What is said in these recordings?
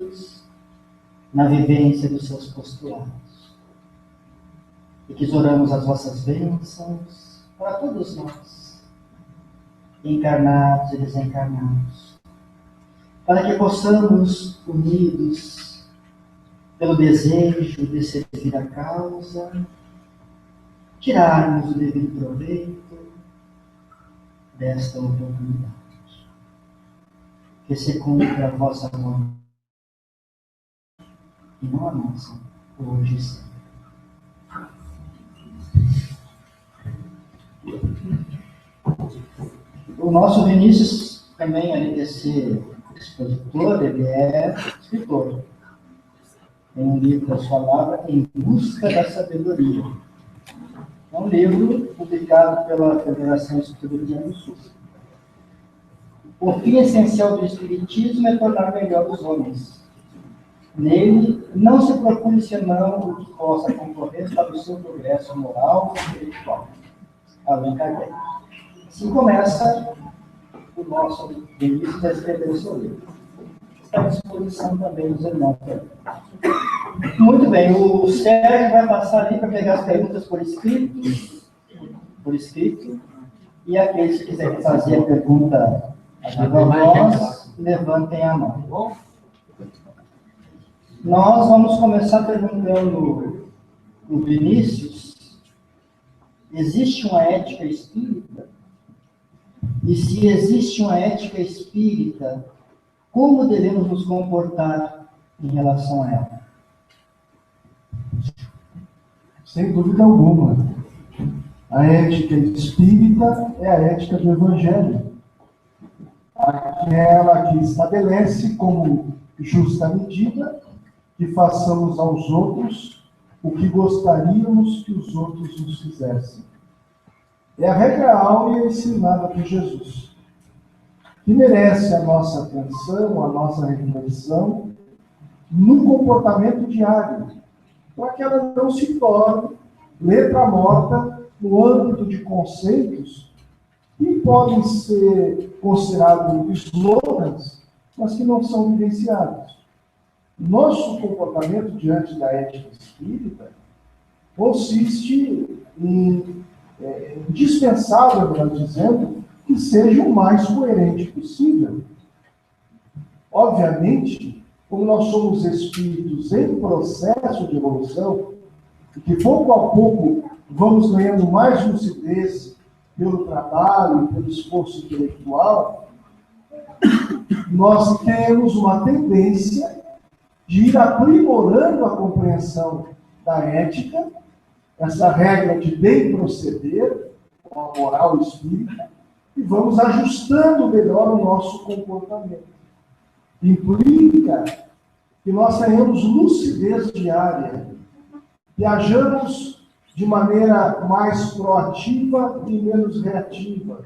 espíritos na vivência dos seus postulados. E que oramos as vossas bênçãos para todos nós, encarnados e desencarnados, para que possamos, unidos pelo desejo de servir a causa, tirarmos o devido proveito desta oportunidade. Que se cumpra a vossa vontade e não a nossa, hoje e sempre. O nosso Vinícius também, além de ser expositor, ele é escritor. Tem um livro da sua palavra, Em Busca da Sabedoria. É um livro publicado pela Federação Espírita do Rio Grande do Sul. O fim essencial do Espiritismo é tornar melhor os homens. Nele, não se procure senão o que possa concorrer para o seu progresso moral e espiritual. Allan Kardec. Assim começa o nosso Vinícius a escrever o seu livro. Está à disposição também dos irmãos. Muito bem, o Sérgio vai passar ali para pegar as perguntas por escrito, e aqueles que quiserem fazer a pergunta a voz, levantem a mão. Nós vamos começar perguntando o Vinícius: existe uma ética espírita? E se existe uma ética espírita, como devemos nos comportar em relação a ela? Sem dúvida alguma. A ética espírita é a ética do Evangelho. Aquela que estabelece como justa medida que façamos aos outros o que gostaríamos que os outros nos fizessem. É a regra áurea ensinada por Jesus, que merece a nossa atenção, a nossa reflexão no comportamento diário, para que ela não se torne letra morta no âmbito de conceitos que podem ser considerados slogans, mas que não são vivenciados. Nosso comportamento diante da ética espírita consiste em indispensável, melhor dizendo, que seja o mais coerente possível. Obviamente, como nós somos espíritos em processo de evolução, e que pouco a pouco vamos ganhando mais lucidez pelo trabalho, pelo esforço intelectual, nós temos uma tendência de ir aprimorando a compreensão da ética, essa regra de bem proceder, com a moral espírita, e vamos ajustando melhor o nosso comportamento. Implica que nós tenhamos lucidez diária, que hajamos de maneira mais proativa e menos reativa,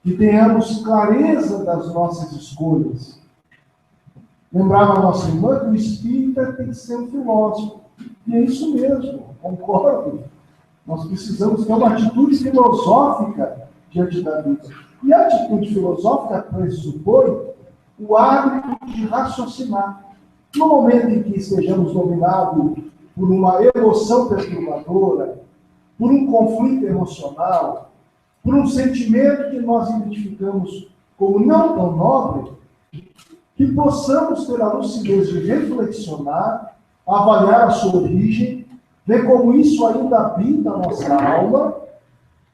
que tenhamos clareza das nossas escolhas. Lembrava a nossa irmã que o espírita tem que ser um filósofo. E é isso mesmo, concordo. Nós precisamos ter uma atitude filosófica diante da vida. E a atitude filosófica pressupõe o hábito de raciocinar. No momento em que estejamos dominados por uma emoção perturbadora, por um conflito emocional, por um sentimento que nós identificamos como não tão nobre, que possamos ter a lucidez de reflexionar, avaliar a sua origem, ver como isso ainda habita a nossa alma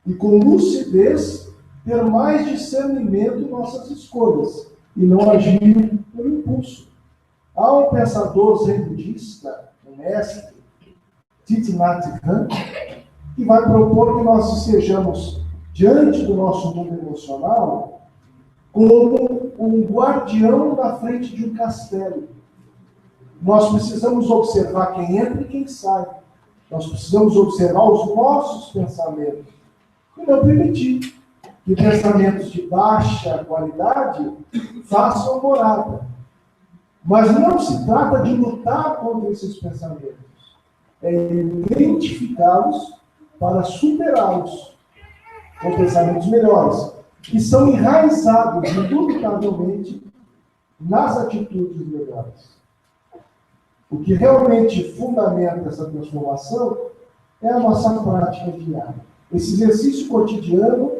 e, com lucidez, ter mais discernimento em nossas escolhas e não agir por impulso. Há um pensador zen budista, um mestre, Thich Nhat Hanh, que vai propor que nós estejamos diante do nosso mundo emocional como um guardião na frente de um castelo. Nós precisamos observar quem entra e quem sai. Nós precisamos observar os nossos pensamentos e não permitir que pensamentos de baixa qualidade façam morada. Mas não se trata de lutar contra esses pensamentos. É identificá-los para superá-los com pensamentos melhores, que são enraizados, indubitavelmente, nas atitudes melhores. O que realmente fundamenta essa transformação é a nossa prática diária. Esse exercício cotidiano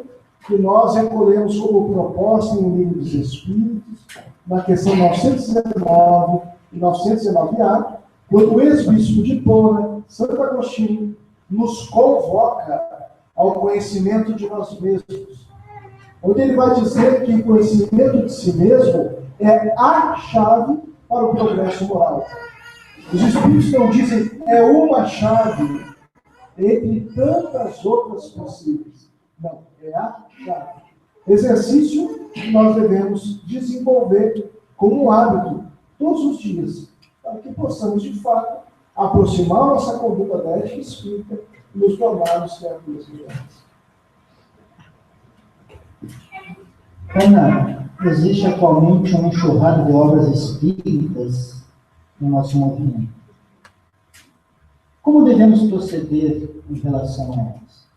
que nós recolhemos como proposta em Livro dos Espíritos, na questão 919 e 919A, quando o ex-bispo de Hipona, Santo Agostinho, nos convoca ao conhecimento de nós mesmos. Onde ele vai dizer que o conhecimento de si mesmo é a chave para o progresso moral. Os Espíritos não dizem é uma chave entre tantas outras possíveis. Não, é a chave. Exercício que nós devemos desenvolver como hábito todos os dias, para que possamos, de fato, aproximar nossa conduta da ética espírita e nos tornarmos criaturas melhores. Ana, existe atualmente uma enxurrada de obras espíritas no nosso movimento. Como devemos proceder em relação a elas?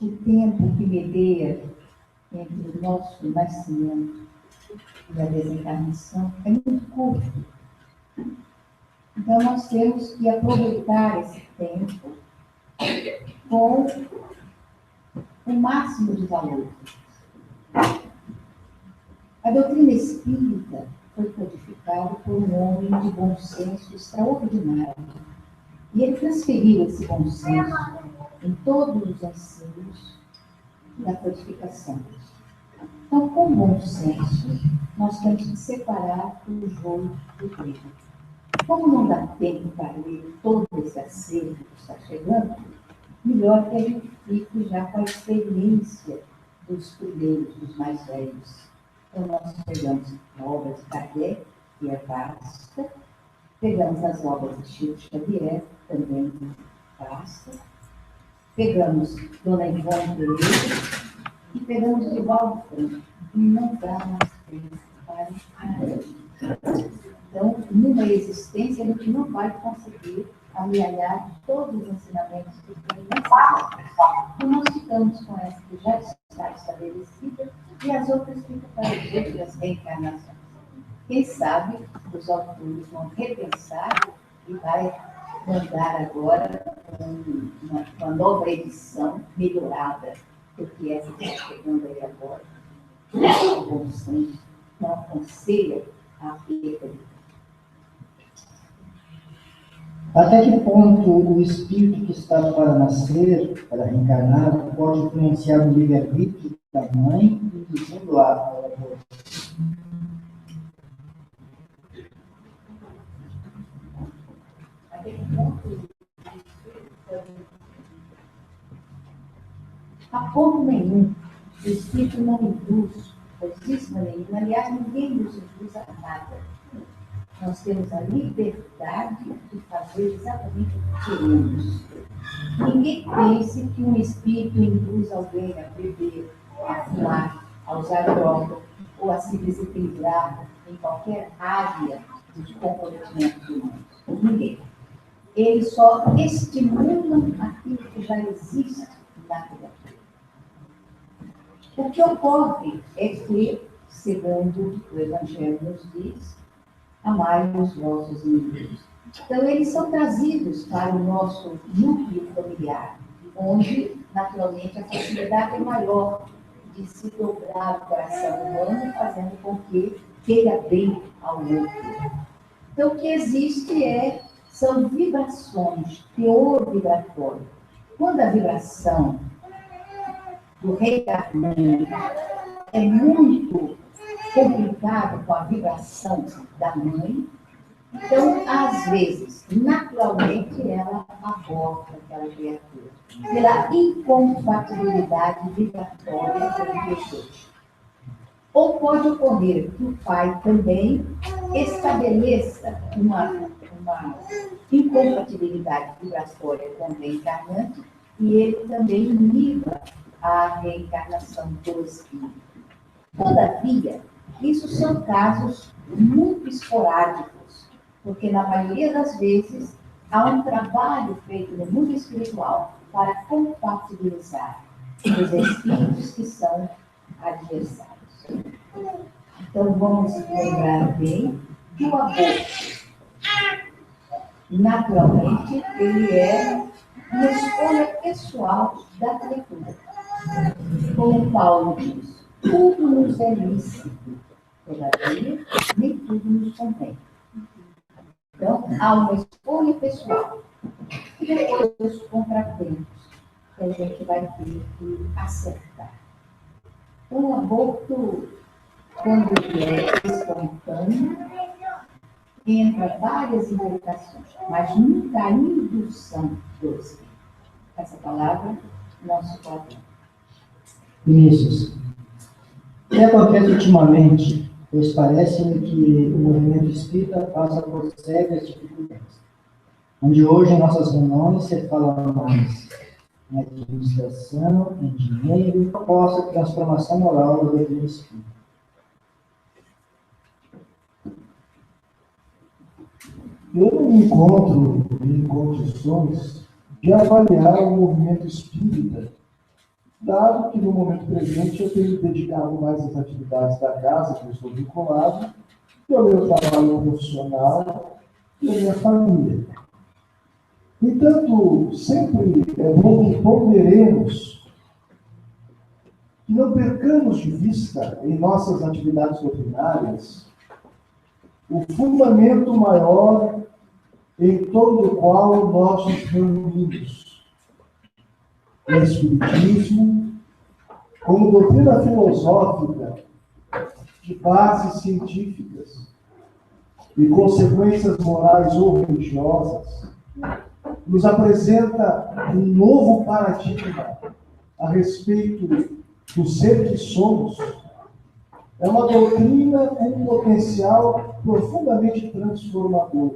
O tempo que medeia entre o nosso nascimento e a desencarnação é muito curto. Então, nós temos que aproveitar esse tempo com o máximo de valor. A doutrina espírita foi codificada por um homem de bom senso extraordinário. E ele transferiu esse bom senso em todos os ensinos da codificação. Então, com bom senso, nós temos que separar o joio do trigo. Como não dá tempo para ler todo esse acervo que está chegando, melhor que a gente fique já com a experiência dos primeiros, dos mais velhos. Então, nós pegamos a obra de Kardec, que é vasta, pegamos as obras de Chico Xavier, também vasta, pegamos Dona Ivone Pereira e pegamos Divaldo Franco, e não dá mais tempo para nada. Então, numa existência, a gente não vai conseguir amealhar todos os ensinamentos que tem nessa obra. Então, nós ficamos com essa que já está estabelecida e as outras ficam para as outras reencarnações. Quem sabe os autores vão repensar e vai mandar agora uma nova edição melhorada do que essa que está chegando aí agora. O bom senso não aconselha a perda. Até que ponto o espírito que está para nascer, para reencarnar, pode influenciar o livre-arbítrio da mãe, induzindo a aborto? A ponto nenhum, o espírito não induz coisíssima nenhuma, aliás, ninguém nos induz a nada. Nós temos a liberdade de fazer exatamente o que queremos. Ninguém pense que um espírito induz alguém a beber, a fumar, a usar droga ou a se desequilibrar em qualquer área de comprometimento humano. Ninguém. Eles só estimulam aquilo que já existe na criatura. O que ocorre é que, segundo o Evangelho nos diz, amai os vossos inimigos. Então, eles são trazidos para o nosso núcleo familiar, onde, naturalmente, a facilidade é maior de se dobrar o coração humano, fazendo com que queira bem ao outro. Então, o que existe são vibrações, teor vibratório. Quando a vibração do reencarnante é muito complicada com a vibração da mãe, então, às vezes, naturalmente, ela aborta aquela criatura, pela incompatibilidade vibratória com o desejo. Ou pode ocorrer que o pai também estabeleça uma incompatibilidade vibratória com o reencarnante e ele também iniba a reencarnação do espírito. Todavia, isso são casos muito esporádicos, porque na maioria das vezes há um trabalho feito no mundo espiritual para compatibilizar os espíritos que são adversários. Então, vamos lembrar bem que o aborto, naturalmente, ele é uma escolha pessoal da criatura. Como Paulo diz, tudo nos é lícito, todavia, nem tudo nos convém. Então, há uma escolha pessoal. E depois os contratempos que a gente vai ter que acertar. Então, o aborto, quando ele é espontâneo, entra várias implicações, mas nunca a indução do espírito. Essa palavra não se pode. Vinícius, o que acontece ultimamente, pois parece-me que o movimento espírita passa por sérias dificuldades, onde hoje em nossas reuniões se fala mais em administração, em dinheiro e proposta de transformação moral do doutrina espírita. Eu não me encontro em condições de avaliar o movimento espírita, dado que no momento presente eu tenho dedicado mais às atividades da casa, que eu estou vinculado, e ao meu trabalho profissional e à minha família. Entanto, sempre é bom que ponderemos que não percamos de vista, em nossas atividades doutrinárias, o fundamento maior em torno do qual nós nos reunimos. O Espiritismo, como doutrina filosófica de bases científicas e consequências morais ou religiosas, nos apresenta um novo paradigma a respeito do ser que somos. É uma doutrina com um potencial profundamente transformador.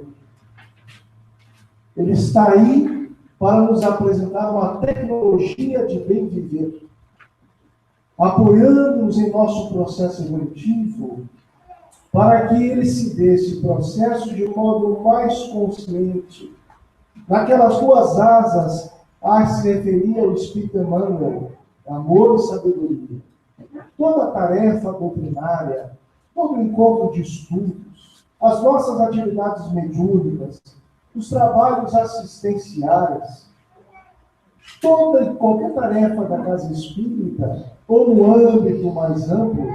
Ele está aí para nos apresentar uma tecnologia de bem viver, apoiando-nos em nosso processo evolutivo, para que ele se dê esse processo de modo mais consciente. Naquelas duas asas a se referia o Espírito Emmanuel, amor e sabedoria. Toda a tarefa doutrinária, todo o encontro de estudos, as nossas atividades mediúnicas, os trabalhos assistenciais, toda e qualquer tarefa da casa espírita, ou no âmbito mais amplo,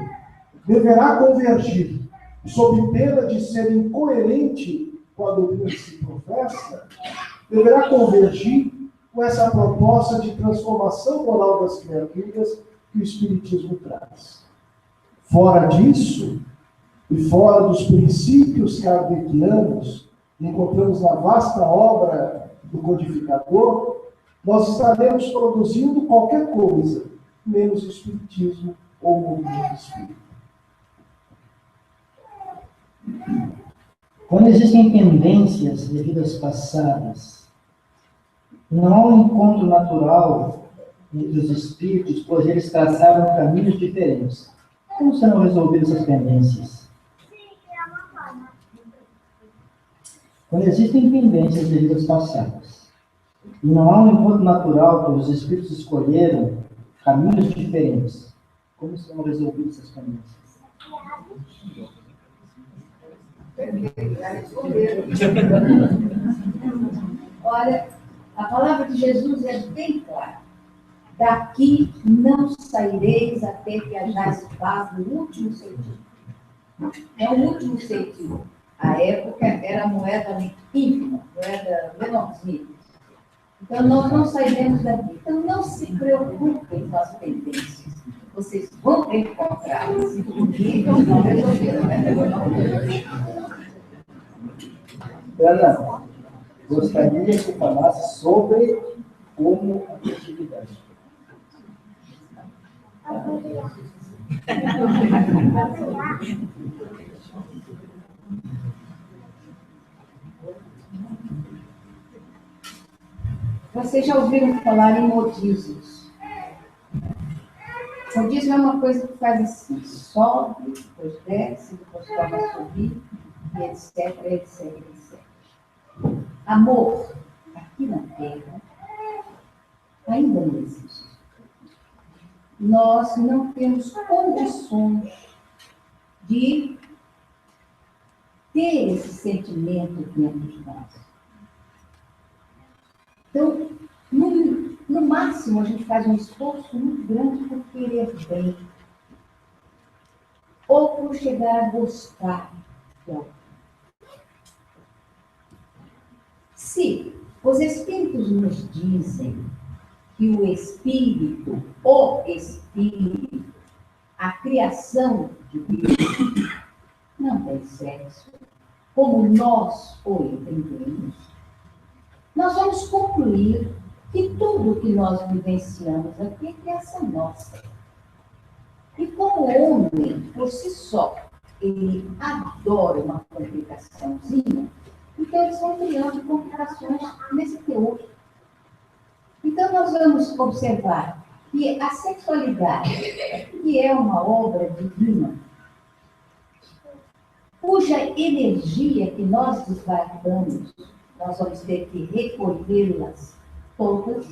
deverá convergir, sob pena de ser incoerente com a doutrina que se professa, deverá convergir com essa proposta de transformação moral das criaturas que o Espiritismo traz. Fora disso, e fora dos princípios kardecianos, encontramos na vasta obra do codificador, nós estaremos produzindo qualquer coisa, menos o Espiritismo ou o movimento espírita. Quando existem pendências de vidas passadas, não há um encontro natural entre os espíritos, pois eles traçaram caminhos diferentes. Como serão resolvidas essas pendências? Quando existem pendências de vidas passadas, e não há um encontro natural, pois os espíritos escolheram caminhos diferentes, como serão resolvidas essas pendências? Olha, a palavra de Jesus é bem clara. Daqui não saireis até que hajais paz no último sentido. É o último sentido. A época era a moeda ínfima, moeda menorzinha. Então, nós não sairemos daqui. Então, não se preocupem com as pendências. Vocês vão encontrá-las. E não resolveram, né? Ana, gostaria que falasse sobre como a atividade. Vocês já ouviram falar em modismos? Modismo é uma coisa que faz assim, sobe, depois desce, depois torna a subir, e etc, etc, etc. Amor, aqui na Terra, ainda não existe. Nós não temos condições de de ter esse sentimento dentro de nós. Então, no máximo, a gente faz um esforço muito grande por querer bem, ou por chegar a gostar de alguém. Se os Espíritos nos dizem que o Espírito, a criação de Deus, não tem sexo, como nós o entendemos, nós vamos concluir que tudo que nós vivenciamos aqui é criação nossa. E como o homem, por si só, ele adora uma complicaçãozinha, então eles vão criando complicações nesse teor. Então nós vamos observar que a sexualidade, que é uma obra divina, cuja energia que nós desbarcamos, nós vamos ter que recolhê-las todas,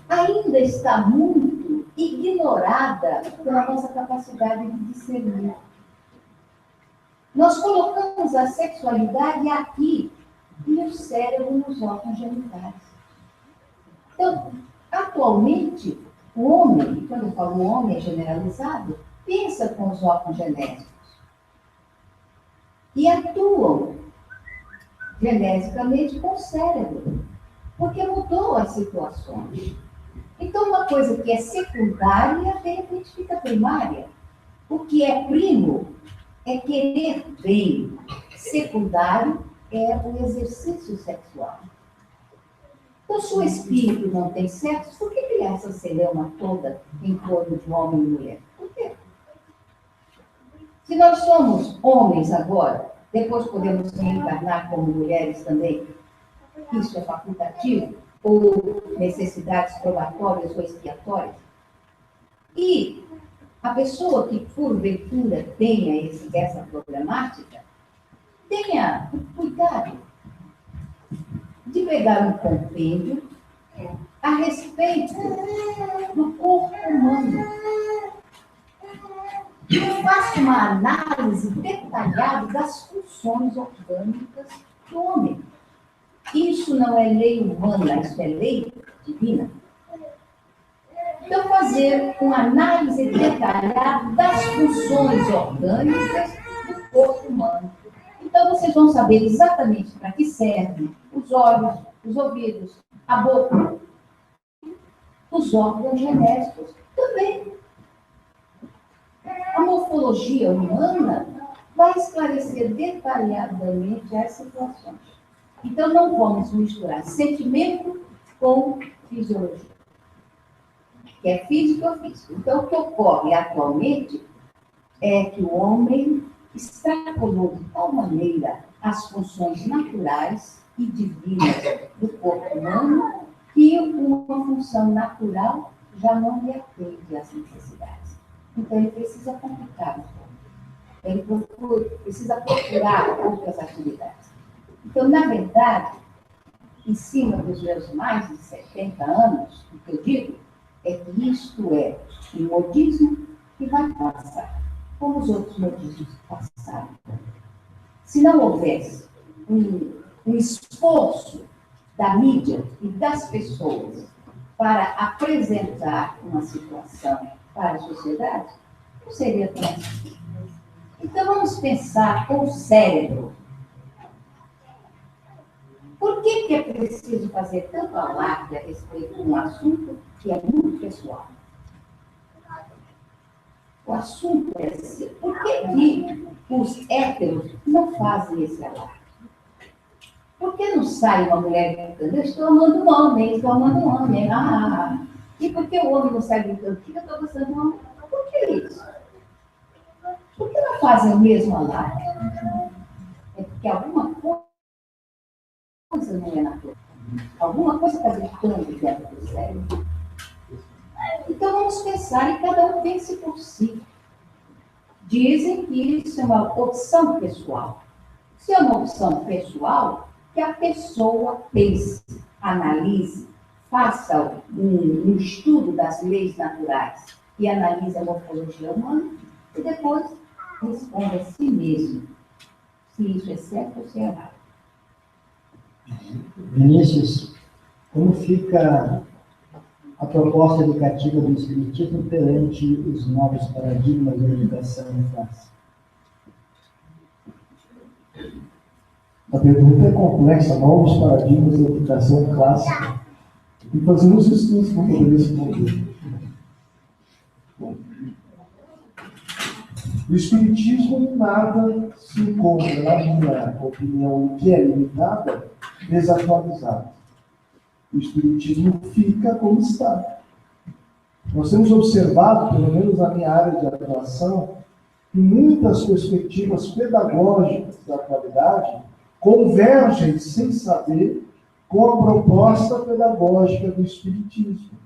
ainda está muito ignorada pela nossa capacidade de discernir. Nós colocamos a sexualidade aqui e o cérebro nos órgãos genitais. Então, atualmente, o homem, quando eu falo homem é generalizado, pensa com os órgãos genéticos e atuam geneticamente com o cérebro, porque mudou as situações. Então, uma coisa que é secundária, de repente, fica primária. O que é primo é querer bem. Secundário é o exercício sexual. Então, se o espírito não tem sexo, por que ele é essa celeuma toda em torno de homem e mulher? Por quê? Se nós somos homens agora, depois podemos reencarnar como mulheres também, isso é facultativo, ou necessidades probatórias ou expiatórias. E a pessoa que, porventura, tenha essa problemática, tenha cuidado de pegar um compêndio a respeito do corpo humano. E faça uma análise detalhada das funções orgânicas do homem. Isso não é lei humana, isso é lei divina. Então, fazer uma análise detalhada das funções orgânicas do corpo humano. Então, vocês vão saber exatamente para que servem os olhos, os ouvidos, a boca, os órgãos genéticos também. A morfologia humana vai esclarecer detalhadamente as situações. Então, não vamos misturar sentimento com fisiologia, que é físico ou físico. Então, o que ocorre atualmente é que o homem extrapolou de tal maneira as funções naturais e divinas do corpo humano que uma função natural já não lhe atende às necessidades. Então, ele precisa complicar um pouco. Ele precisa procurar outras atividades. Então, na verdade, em cima dos meus mais de 70 anos, o que eu digo é que isto é um modismo que vai passar, como os outros modismos passaram. Se não houvesse um esforço da mídia e das pessoas para apresentar uma situação para a sociedade, não seria tão assim. Então, vamos pensar com o cérebro. Por que é preciso fazer tanto alarde a respeito de um assunto que é muito pessoal? O assunto é esse. Por que os héteros não fazem esse alarde? Por que não sai uma mulher gritando, eu estou amando um homem, estou amando um homem? E por que o homem não sai gritando, eu estou gostando de um homem? Por que isso? Por que não fazem o mesmo alarde? É porque alguma coisa não é natural. Alguma coisa está gritando dentro do cérebro. Então vamos pensar e cada um pense por si. Dizem que isso é uma opção pessoal. Se é uma opção pessoal, que a pessoa pense, analise, faça um estudo das leis naturais e analisa a morfologia humana e depois responde a si mesmo se isso é certo ou se é errado. Vinícius, como fica a proposta educativa do Espiritismo perante os novos paradigmas da educação em classe? A pergunta é complexa, novos paradigmas da educação em classe. E fazemos estudos para poder responder. Bom, o Espiritismo em nada se encontra, na minha opinião, que é limitada, desatualizado. O Espiritismo fica como está. Nós temos observado, pelo menos na minha área de atuação, que muitas perspectivas pedagógicas da atualidade convergem sem saber com a proposta pedagógica do Espiritismo.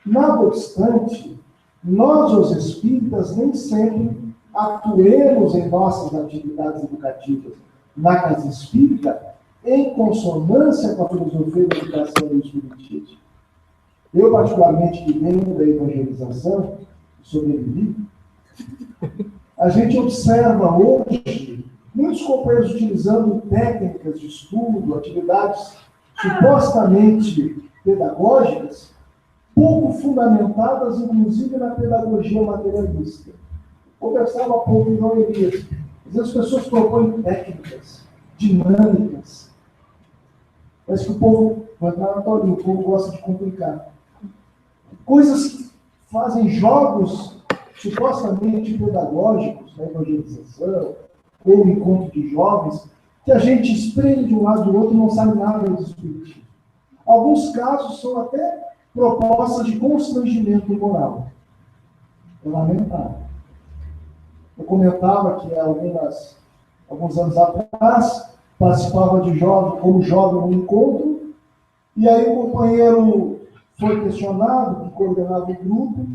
Nada obstante, nós, os espíritas, nem sempre atuemos em nossas atividades educativas na casa espírita em consonância com a filosofia da educação do Espiritismo. Eu, particularmente, que venho da evangelização, sobrevivi, a gente observa hoje muitos companheiros utilizando técnicas de estudo, atividades supostamente pedagógicas, pouco fundamentadas, inclusive, na pedagogia materialista. Conversava há pouco em Noelias. Às vezes as pessoas propõem técnicas, dinâmicas. Parece que o povo, vai entrar na teoria, o povo gosta de complicar. Coisas que fazem jogos supostamente pedagógicos, na evangelização, ou no encontro de jovens, que a gente espreme de um lado do outro e não sabe nada do espiritismo. Alguns casos são até propostas de constrangimento moral. É lamentável. Eu comentava que alguns anos atrás, participava de jovem, como jovem no encontro, e aí o companheiro foi questionado, que coordenava o grupo,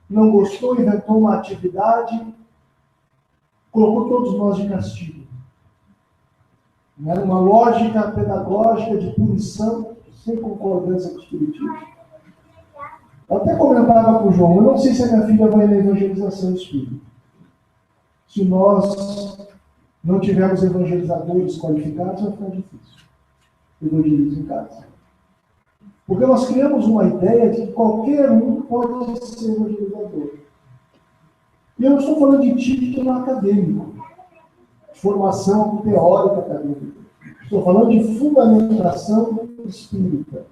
não gostou, inventou uma atividade, colocou todos nós de castigo. Era uma lógica pedagógica de punição, sem concordância com o espiritismo. Eu até comentava com o João, eu não sei se a minha filha vai na evangelização espírita. Se nós não tivermos evangelizadores qualificados, vai ficar difícil. Evangelismo em casa. Porque nós criamos uma ideia de que qualquer um pode ser evangelizador. E eu não estou falando de título acadêmico, de formação teórica acadêmica. Estou falando de fundamentação espírita.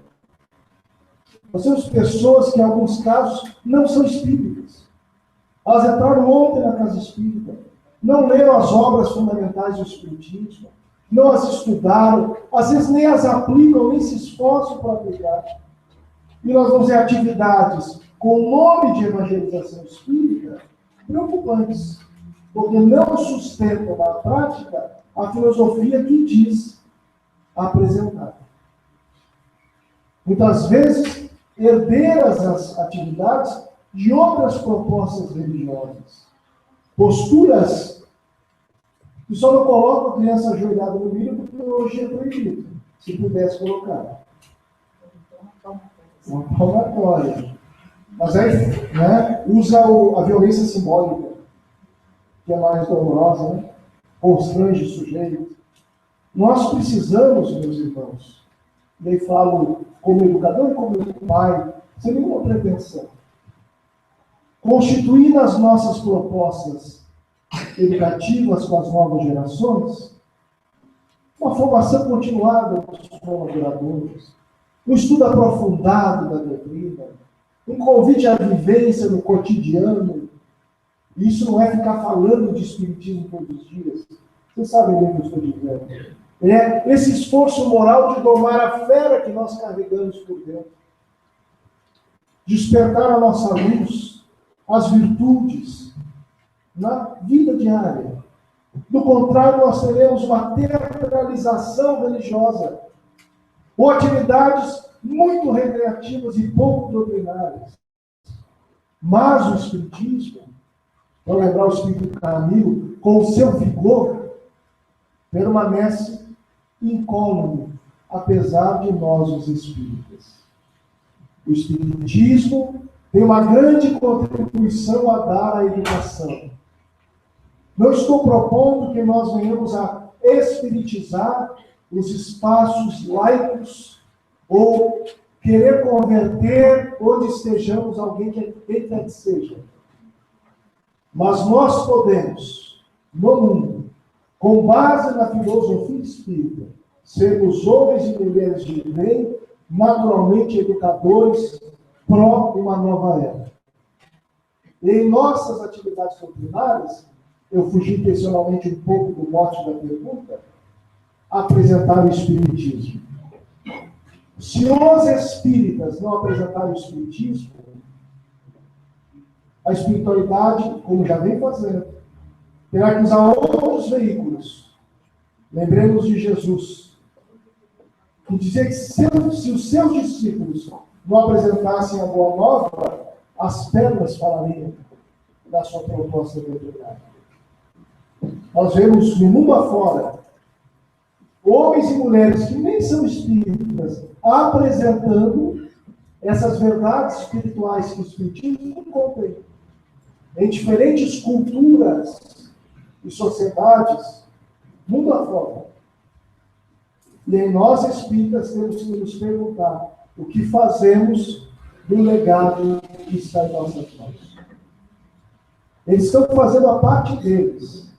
Nós temos pessoas que, em alguns casos, não são espíritas. Elas entraram ontem na casa espírita, não leram as obras fundamentais do espiritismo, não as estudaram, às vezes nem as aplicam, nem se esforçam para aplicar. E nós vamos ver atividades com o nome de evangelização espírita preocupantes, porque não sustentam na prática a filosofia que diz apresentar. Muitas vezes, herdeiras as atividades de outras propostas religiosas. Posturas que só não colocam a criança ajoelhada no milho porque hoje é proibido, se pudesse colocar. Uma palmatória. Mas aí, usa a violência simbólica, que é mais dolorosa, constrange o sujeito. Nós precisamos, meus irmãos, e aí falo como educador e como pai, sem nenhuma pretensão, constituir nas nossas propostas educativas com as novas gerações uma formação continuada dos colaboradores, um estudo aprofundado da doutrina, um convite à vivência no cotidiano. Isso não é ficar falando de espiritismo todos os dias. Vocês sabem bem o que eu estou dizendo. É esse esforço moral de domar a fera que nós carregamos por dentro. Despertar a nossa luz, as virtudes, na vida diária. Do contrário, nós teremos uma teatralização religiosa, ou atividades muito recreativas e pouco doutrinárias. Mas o Espiritismo, para lembrar o Espírito Camilo, com o seu vigor, permanece incólume, apesar de nós, os espíritas. O Espiritismo tem uma grande contribuição a dar à educação. Não estou propondo que nós venhamos a espiritizar os espaços laicos ou querer converter onde estejamos alguém que quem quer que seja. Mas nós podemos, no mundo, com base na filosofia espírita, sermos homens e mulheres de bem, naturalmente educadores, pró uma nova era. E em nossas atividades doutrinárias, eu fugi intencionalmente um pouco do mote da pergunta, apresentar o Espiritismo. Se os espíritas não apresentarem o Espiritismo, a espiritualidade, como já vem fazendo, terá que usar outros veículos. Lembremos de Jesus, que dizia que se os seus discípulos não apresentassem a boa nova, as pedras falariam da sua proposta doutrinária. Nós vemos no mundo afora homens e mulheres que nem são espíritas apresentando essas verdades espirituais que o Espiritismo contém. Em diferentes culturas e sociedades, mundo afora. E em nós espíritas temos que nos perguntar o que fazemos do legado que está em nossas mãos. Eles estão fazendo a parte deles.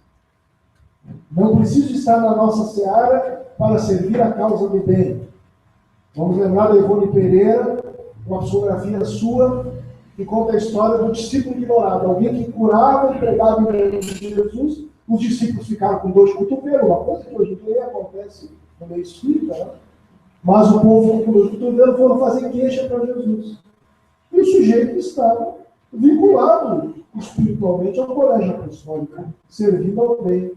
Não preciso estar na nossa seara para servir a causa do bem. Vamos lembrar da Ivone Pereira, uma psicografia sua, que conta a história do discípulo ignorado. Alguém que curava e pregava em nome de Jesus, os discípulos ficaram com dor de cotovelo, uma coisa que hoje em dia acontece no meio espírita, né? Mas o povo com dor de cotovelo foram fazer queixa para Jesus. E o sujeito estava vinculado espiritualmente ao colégio apostólico, servindo ao bem,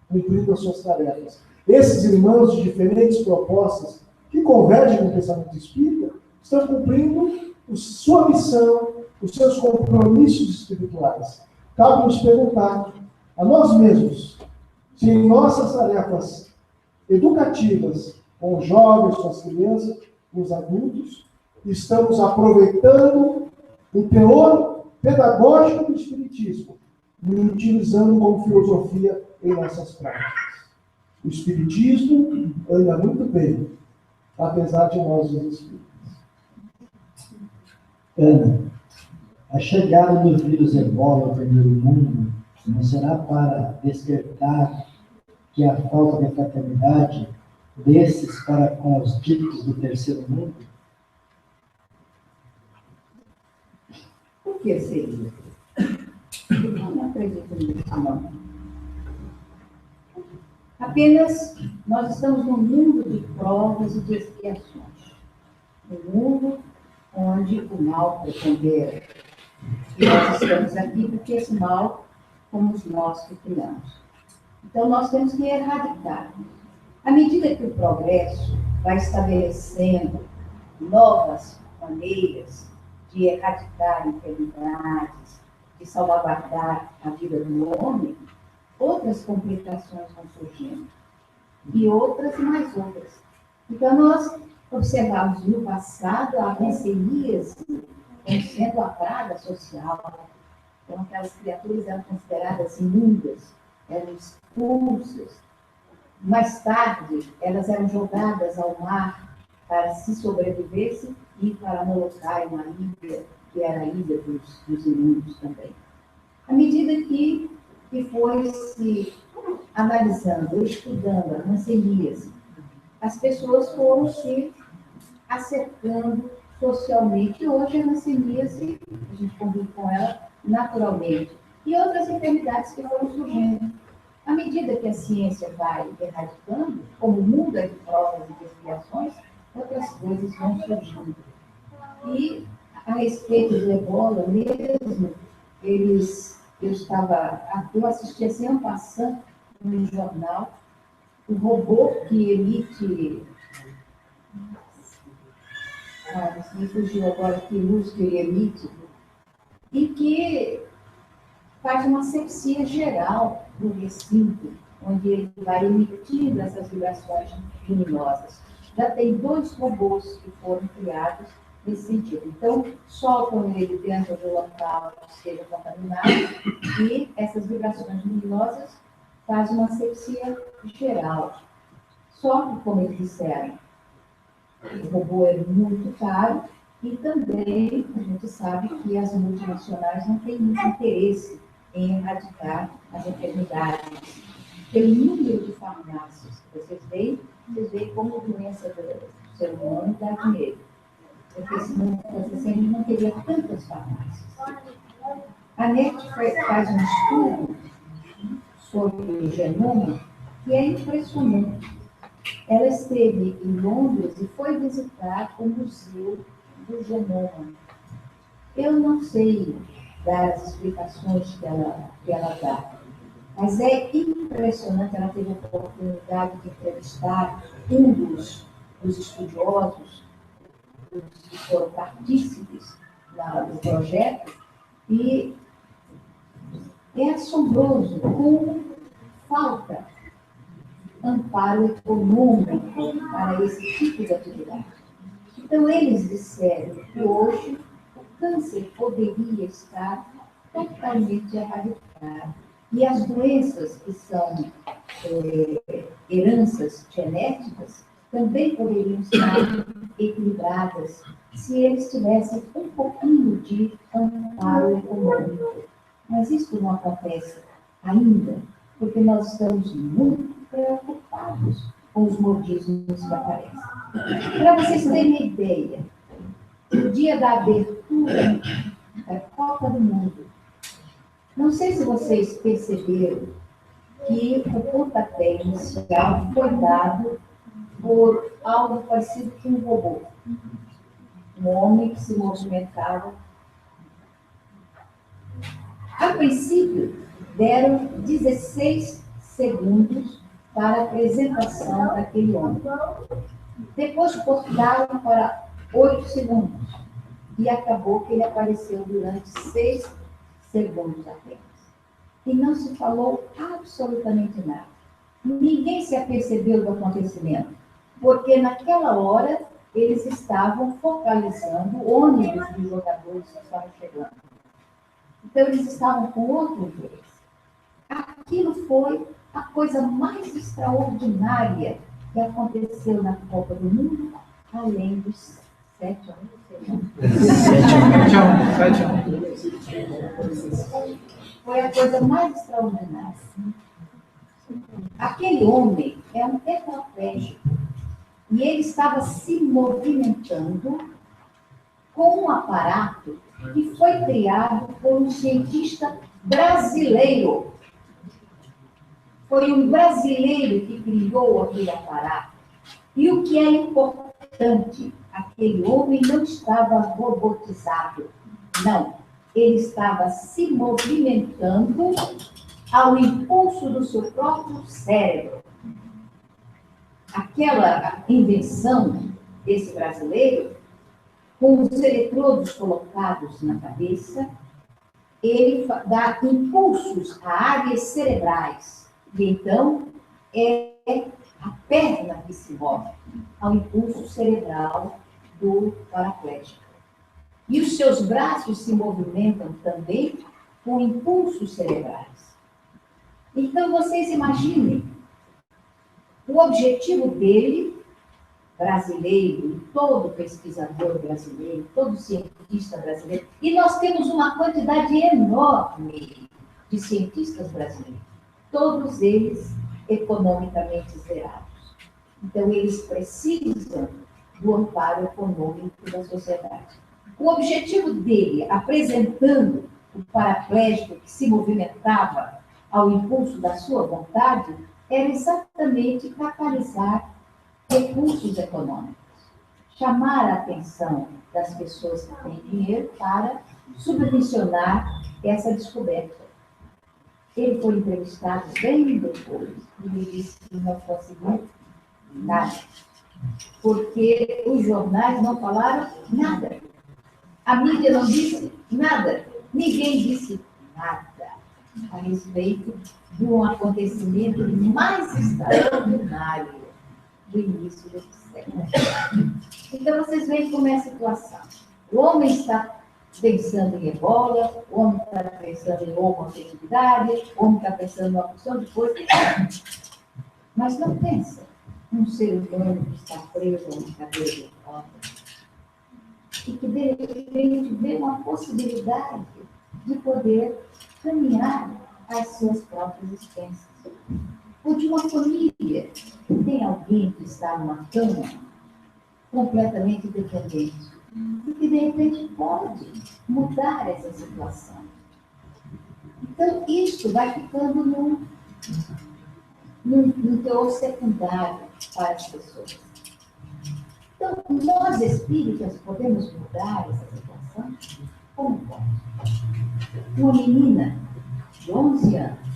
cumprindo as suas tarefas. Esses irmãos de diferentes propostas que convergem no pensamento espírita estão cumprindo sua missão, os seus compromissos espirituais. Cabe nos perguntar a nós mesmos se em nossas tarefas educativas, com os jovens, com as crianças, com os adultos, estamos aproveitando o teor pedagógico do Espiritismo e utilizando como filosofia em nossas práticas. O Espiritismo anda muito bem, apesar de nós os espíritos. Ana, a chegada do vírus Ebola ao primeiro mundo não será para despertar que a falta de fraternidade desses para com os ditos do terceiro mundo? Por que seria? Eu não acredito nisso, não. Apenas nós estamos num mundo de provas e de expiações. Um mundo onde o mal prepondera. E nós estamos aqui porque esse mal fomos nós que criamos. Então nós temos que erradicar. À medida que o progresso vai estabelecendo novas maneiras de erradicar enfermidades, de salvaguardar a vida do homem, outras complicações vão surgindo. E outras e mais outras. Então nós observamos no passado a hanseníase como sendo a praga social. Então aquelas criaturas eram consideradas imundas, eram expulsas. Mais tarde, elas eram jogadas ao mar para se sobrevivessem e para Molokai, uma ilha, que era a ilha dos imundos também. À medida que foi se analisando, estudando a hanseníase, as pessoas foram se acercando socialmente. E hoje a hanseníase, a gente convive com ela naturalmente. E outras enfermidades que foram surgindo. À medida que a ciência vai erradicando, como o mundo é de provas e de expiações, outras coisas vão surgindo. E a respeito do Ebola mesmo, eu assisti assim, um passando no jornal, o robô que emite, me fugiu agora que luz que ele emite, e que faz uma asepsia geral do recinto, onde ele vai emitindo essas vibrações luminosas. Já tem 2 robôs que foram criados nesse sentido. Então, soltam ele dentro do local que esteja contaminado e essas vibrações luminosas fazem uma asepsia geral. Só que, como eles disseram, o robô é muito caro e também a gente sabe que as multinacionais não têm muito interesse em erradicar as enfermidades. Pelo número de farmácias que vocês veem como doença do ser humano dá dinheiro. Porque senão você não teria tantas farmácias. A NET faz um estudo sobre o genoma que é impressionante. Ela esteve em Londres e foi visitar o Museu do Genoma. Eu não sei dar as explicações que ela dá, mas é impressionante. Ela teve a oportunidade de entrevistar um dos estudiosos, que foram partícipes do projeto, e é assombroso como falta amparo econômico para esse tipo de atividade. Então, eles disseram que hoje o câncer poderia estar totalmente erradicado. E as doenças que são heranças genéticas também poderiam estar equilibradas se eles tivessem um pouquinho de amparo econômico. Mas isso não acontece ainda, porque nós estamos muito preocupados com os modismos que aparecem. Para vocês terem uma ideia, no dia da abertura da Copa do Mundo, não sei se vocês perceberam que o pontapé inicial foi dado por algo parecido com um robô. Um homem que se movimentava. A princípio, deram 16 segundos para a apresentação daquele homem. Depois cortaram para 8 segundos. E acabou que ele apareceu durante 6 segundos apenas. E não se falou absolutamente nada. Ninguém se apercebeu do acontecimento, porque naquela hora eles estavam focalizando o ônibus dos jogadores que estavam chegando. Então eles estavam com outro interesse. Aquilo foi a coisa mais extraordinária que aconteceu na Copa do Mundo, além dos 7 anos. 7-1. Foi a coisa mais extraordinária. Aquele homem é um tetraplégico e ele estava se movimentando com um aparato que foi criado por um cientista brasileiro. Foi um brasileiro que criou aquele aparato. E o que é importante, aquele homem não estava robotizado. Não, ele estava se movimentando ao impulso do seu próprio cérebro. Aquela invenção desse brasileiro, com os eletrodos colocados na cabeça, ele dá impulsos a áreas cerebrais. E então, é a perna que se move ao impulso cerebral do paraplégico. E os seus braços se movimentam também com impulsos cerebrais. Então, vocês imaginem, o objetivo dele, brasileiro, e todo pesquisador brasileiro, todo cientista brasileiro, e nós temos uma quantidade enorme de cientistas brasileiros, todos eles economicamente zerados. Então, eles precisam do amparo econômico da sociedade. O objetivo dele, apresentando o paraplégico que se movimentava ao impulso da sua vontade, era exatamente catalisar recursos econômicos, chamar a atenção das pessoas que têm dinheiro para subvencionar essa descoberta. Ele foi entrevistado bem depois e me disse que não conseguiu nada, porque os jornais não falaram nada. A mídia não disse nada. Ninguém disse nada a respeito de um acontecimento mais extraordinário do início desse século. Então, vocês veem como é a situação. O homem está pensando em ebola, o homem está pensando em homoafetividade, o homem está pensando em uma porção de coisas, mas não pensa num ser humano que está preso a uma cadeira de roda e que, de repente, vê uma possibilidade de poder caminhar às suas próprias expensas. Ou de uma família que tem alguém que está numa cama completamente dependente e que, de repente, pode mudar essa situação. Então, isso vai ficando num teor secundário para as pessoas. Então, nós espíritas podemos mudar essa situação? Como pode? Uma menina de 11 anos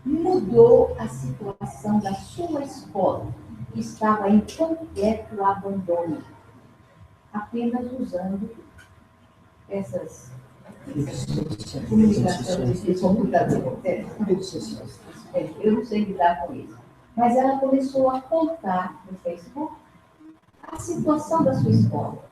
mudou a situação da sua escola, que estava em completo abandono, apenas usando essas comunicações de computador. Eu não sei lidar com isso. Mas ela começou a contar no Facebook a situação da sua escola.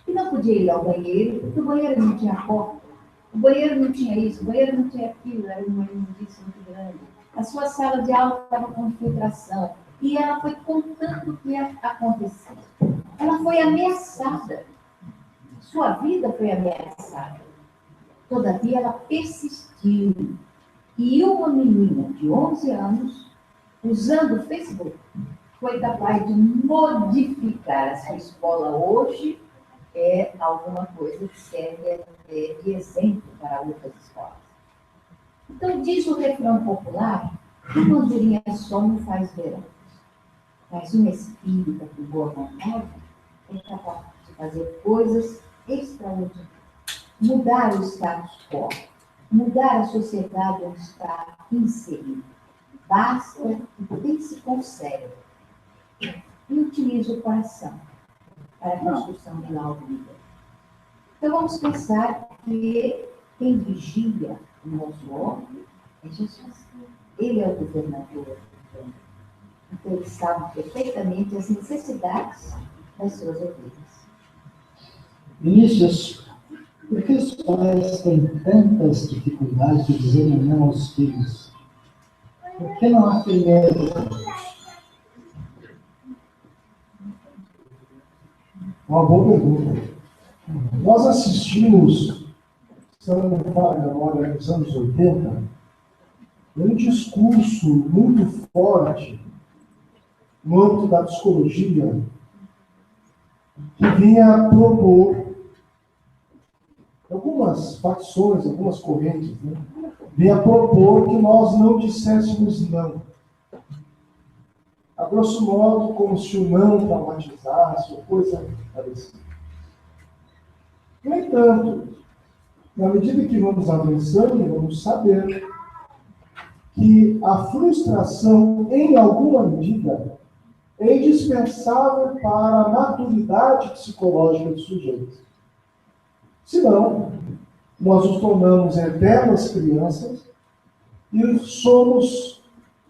E não podia ir ao banheiro, porque o banheiro não tinha porta, o banheiro não tinha isso, o banheiro não tinha aquilo, era uma imundícia muito grande. A sua sala de aula estava com infiltração. E ela foi contando o que ia acontecer. Ela foi ameaçada. Sua vida foi ameaçada. Todavia, ela persistiu. E uma menina de 11 anos, usando o Facebook, foi capaz de modificar a sua escola hoje. É alguma coisa que serve de exemplo para outras escolas. Então, diz o refrão popular, que uma andorinha só não faz verão. Mas uma espírita com boa vontade é capaz de fazer coisas extraordinárias. Mudar o status quo, mudar a sociedade onde está inserido. Basta e tem se consegue. E utiliza o coração para a construção de nova vida. Então vamos pensar que quem vigia o nosso ordem é Jesus. Ele é o governador do mundo. Então ele sabe perfeitamente as necessidades das suas ovelhas. Vinícius, por que os pais têm tantas dificuldades de dizerem não aos filhos? Por que não há firmeza? Uma boa pergunta. Nós assistimos, se eu não me falha a memória, nos anos 80, um discurso muito forte no âmbito da psicologia que vinha propor algumas facções, algumas correntes, né? Vinha propor que nós não disséssemos não. A grosso modo, como se o não traumatizasse, ou coisa parecida. No entanto, na medida que vamos avançando, vamos saber que a frustração, em alguma medida, é indispensável para a maturidade psicológica do sujeito. Senão, nós nos tornamos eternas crianças e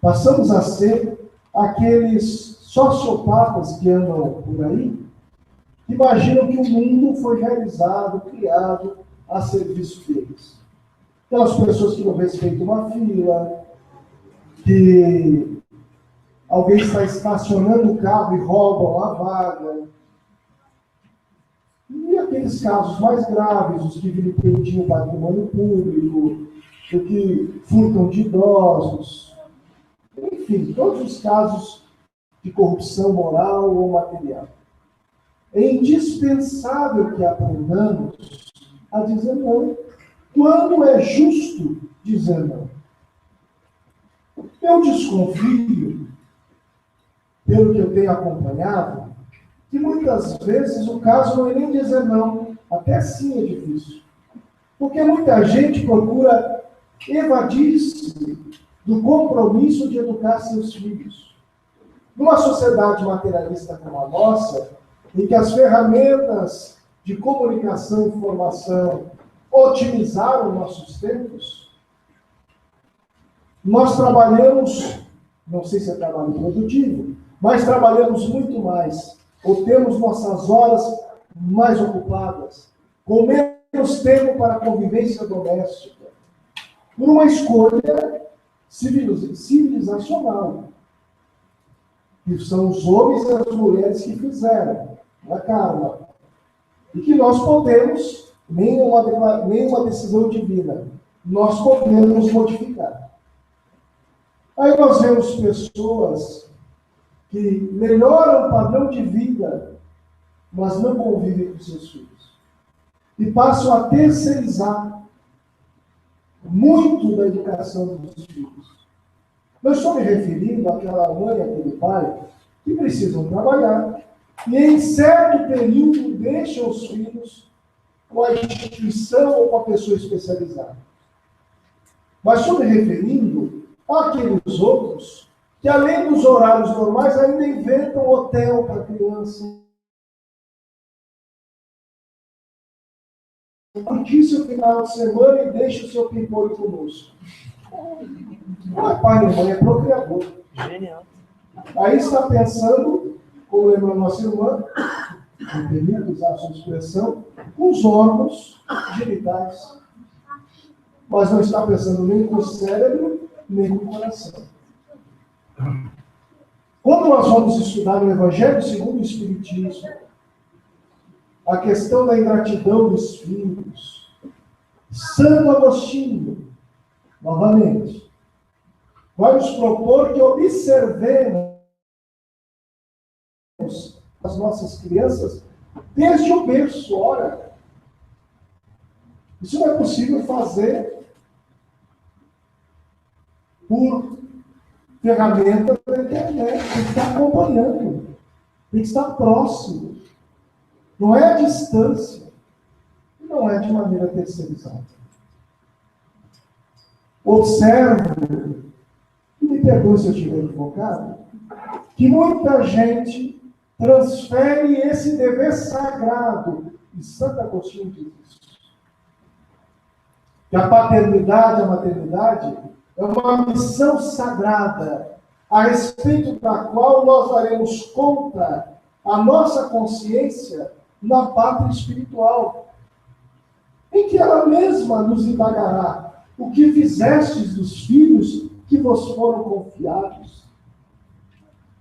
passamos a ser aqueles sociopatas que andam por aí, que imaginam que o mundo foi realizado, criado a serviço deles. Aquelas pessoas que não respeitam uma fila, que alguém está estacionando o carro e roubam a vaga. E aqueles casos mais graves, os que vilipendiam o patrimônio público, os que furtam de idosos, enfim, todos os casos de corrupção moral ou material. É indispensável que aprendamos a dizer não, quando é justo dizer não. Eu desconfio, pelo que eu tenho acompanhado, que muitas vezes o caso não é nem dizer não, até assim é difícil. Porque muita gente procura evadir-se do compromisso de educar seus filhos. Numa sociedade materialista como a nossa, em que as ferramentas de comunicação e informação otimizaram nossos tempos, nós trabalhamos, não sei se é trabalho produtivo, mas trabalhamos muito mais, ou temos nossas horas mais ocupadas, com menos tempo para a convivência doméstica, por uma escolha civilizacional, que são os homens e as mulheres que fizeram, na karma, e que nós podemos, nenhuma decisão divina, nós podemos modificar. Aí nós vemos pessoas que melhoram o padrão de vida, mas não convivem com seus filhos. E passam a terceirizar muito da educação dos filhos. Eu estou me referindo àquela mãe, àquele pai, que precisam trabalhar e em certo período deixam os filhos com a instituição ou com a pessoa especializada. Mas estou me referindo àqueles outros que, além dos horários normais, ainda inventam hotel para criança. Curtir o final de semana e deixa o seu pimpolho conosco. Não é pai nem mãe, é procriador. Genial. Aí está pensando, como lembra a nossa irmã, não permito usar a sua expressão, com os órgãos genitais. Mas não está pensando nem com o cérebro, nem com o coração. Quando nós vamos estudar o Evangelho segundo o Espiritismo, a questão da ingratidão dos filhos, Santo Agostinho, novamente, vai nos propor que observemos as nossas crianças desde o berço. Ora, isso não é possível fazer por ferramenta da internet. Tem que estar acompanhando, tem que estar próximo. Não é a distância, não é de maneira terceirizada. Observe, e me perdoe se eu estiver equivocado, que muita gente transfere esse dever sagrado, e Santo Agostinho diz isso, que a paternidade, a maternidade, é uma missão sagrada, a respeito da qual nós daremos conta à nossa consciência na pátria espiritual, em que ela mesma nos indagará o que fizestes dos filhos que vos foram confiados.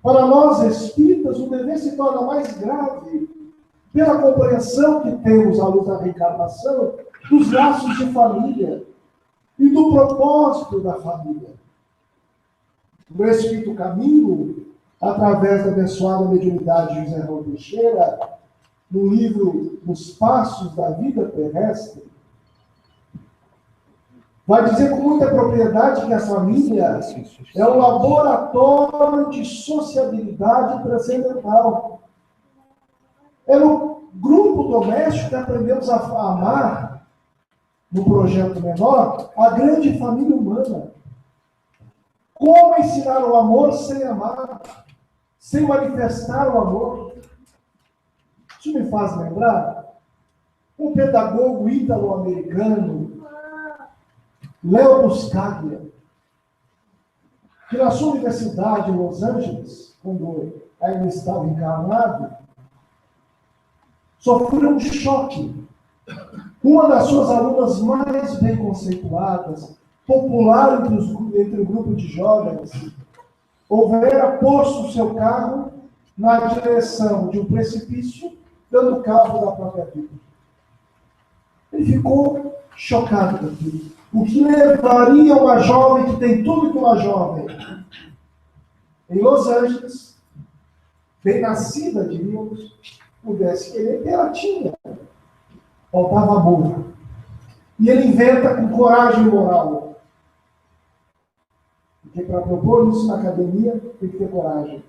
Para nós espíritas, o dever se torna mais grave pela compreensão que temos à luz da reencarnação dos laços de família e do propósito da família. No Espírito Caminho, através da abençoada mediunidade de José Raul Teixeira, no livro Os Passos da Vida Terrestre, vai dizer com muita propriedade que a família é um laboratório de sociabilidade transcendental. É no grupo doméstico que aprendemos a amar, no projeto menor, a grande família humana. Como ensinar o amor sem amar, sem manifestar o amor? Isso me faz lembrar um pedagogo ítalo-americano, Leo Buscaglia, que na sua universidade em Los Angeles, quando ainda estava encarnado, sofreu um choque. Uma das suas alunas mais bem conceituadas, popular entre o grupo de jovens, houvera posto o seu carro na direção de um precipício, dando cabo da própria vida. Ele ficou chocado com aquilo. O que levaria uma jovem que tem tudo que uma jovem em Los Angeles, bem nascida, diríamos, pudesse querer, ela tinha. Faltava amor. E ele inventa com coragem moral. Porque para propor isso na academia, tem que ter coragem.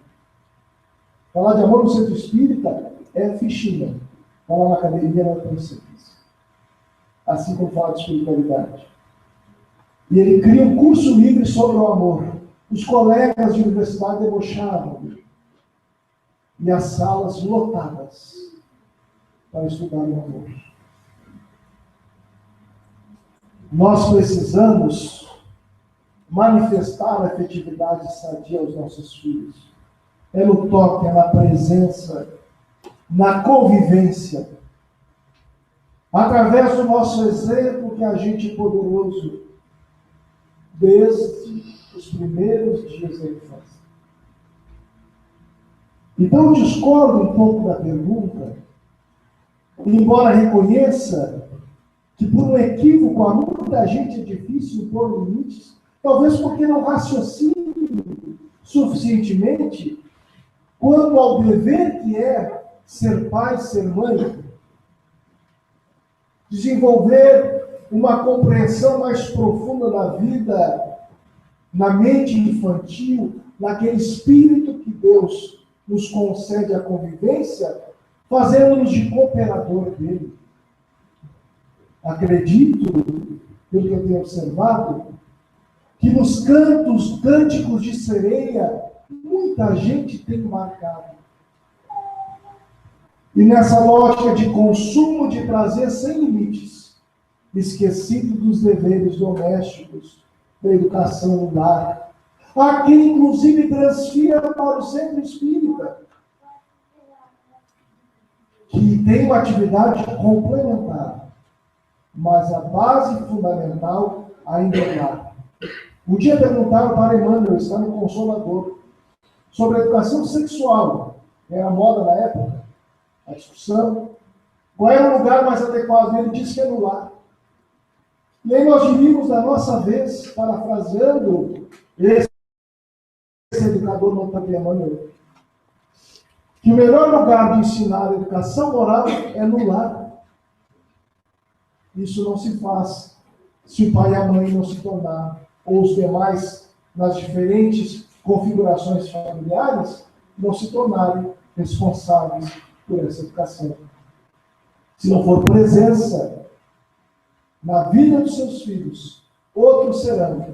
Falar de amor no centro espírita é fichinha. Falar na academia não é precipício. Assim como falar de espiritualidade. E ele cria um curso livre sobre o amor. Os colegas de universidade debochavam. E as salas lotadas para estudar o amor. Nós precisamos manifestar a afetividade sadia aos nossos filhos. É no toque, é na presença, na convivência, através do nosso exemplo, que a gente é poderoso desde os primeiros dias da infância. Então, eu discordo um pouco da pergunta, embora reconheça que por um equívoco a muita gente é difícil impor limites, talvez porque não raciocine suficientemente quanto ao dever que é ser pai, ser mãe, desenvolver uma compreensão mais profunda da vida, na mente infantil, naquele espírito que Deus nos concede a convivência, fazendo-nos de cooperador dele. Acredito, pelo que eu tenho observado, que nos cânticos de sereia, muita gente tem marcado. E nessa lógica de consumo de prazer sem limites, esquecido dos deveres domésticos, da educação no lar. Há quem, inclusive, transfira para o centro espírita, que tem uma atividade complementar, mas a base fundamental ainda é lá. Um dia perguntaram para Emmanuel, está no Consolador, sobre a educação sexual. Era moda na época, a discussão. Qual era o lugar mais adequado? Ele disse que é no lar. E aí nós diríamos, da nossa vez, parafraseando esse educador notado Emmanuel, que o melhor lugar de ensinar a educação moral é no lar. Isso não se faz se o pai e a mãe não se tornar, ou os demais, nas diferentes configurações familiares, não se tornarem responsáveis por essa educação. Se não for presença na vida dos seus filhos, outros serão,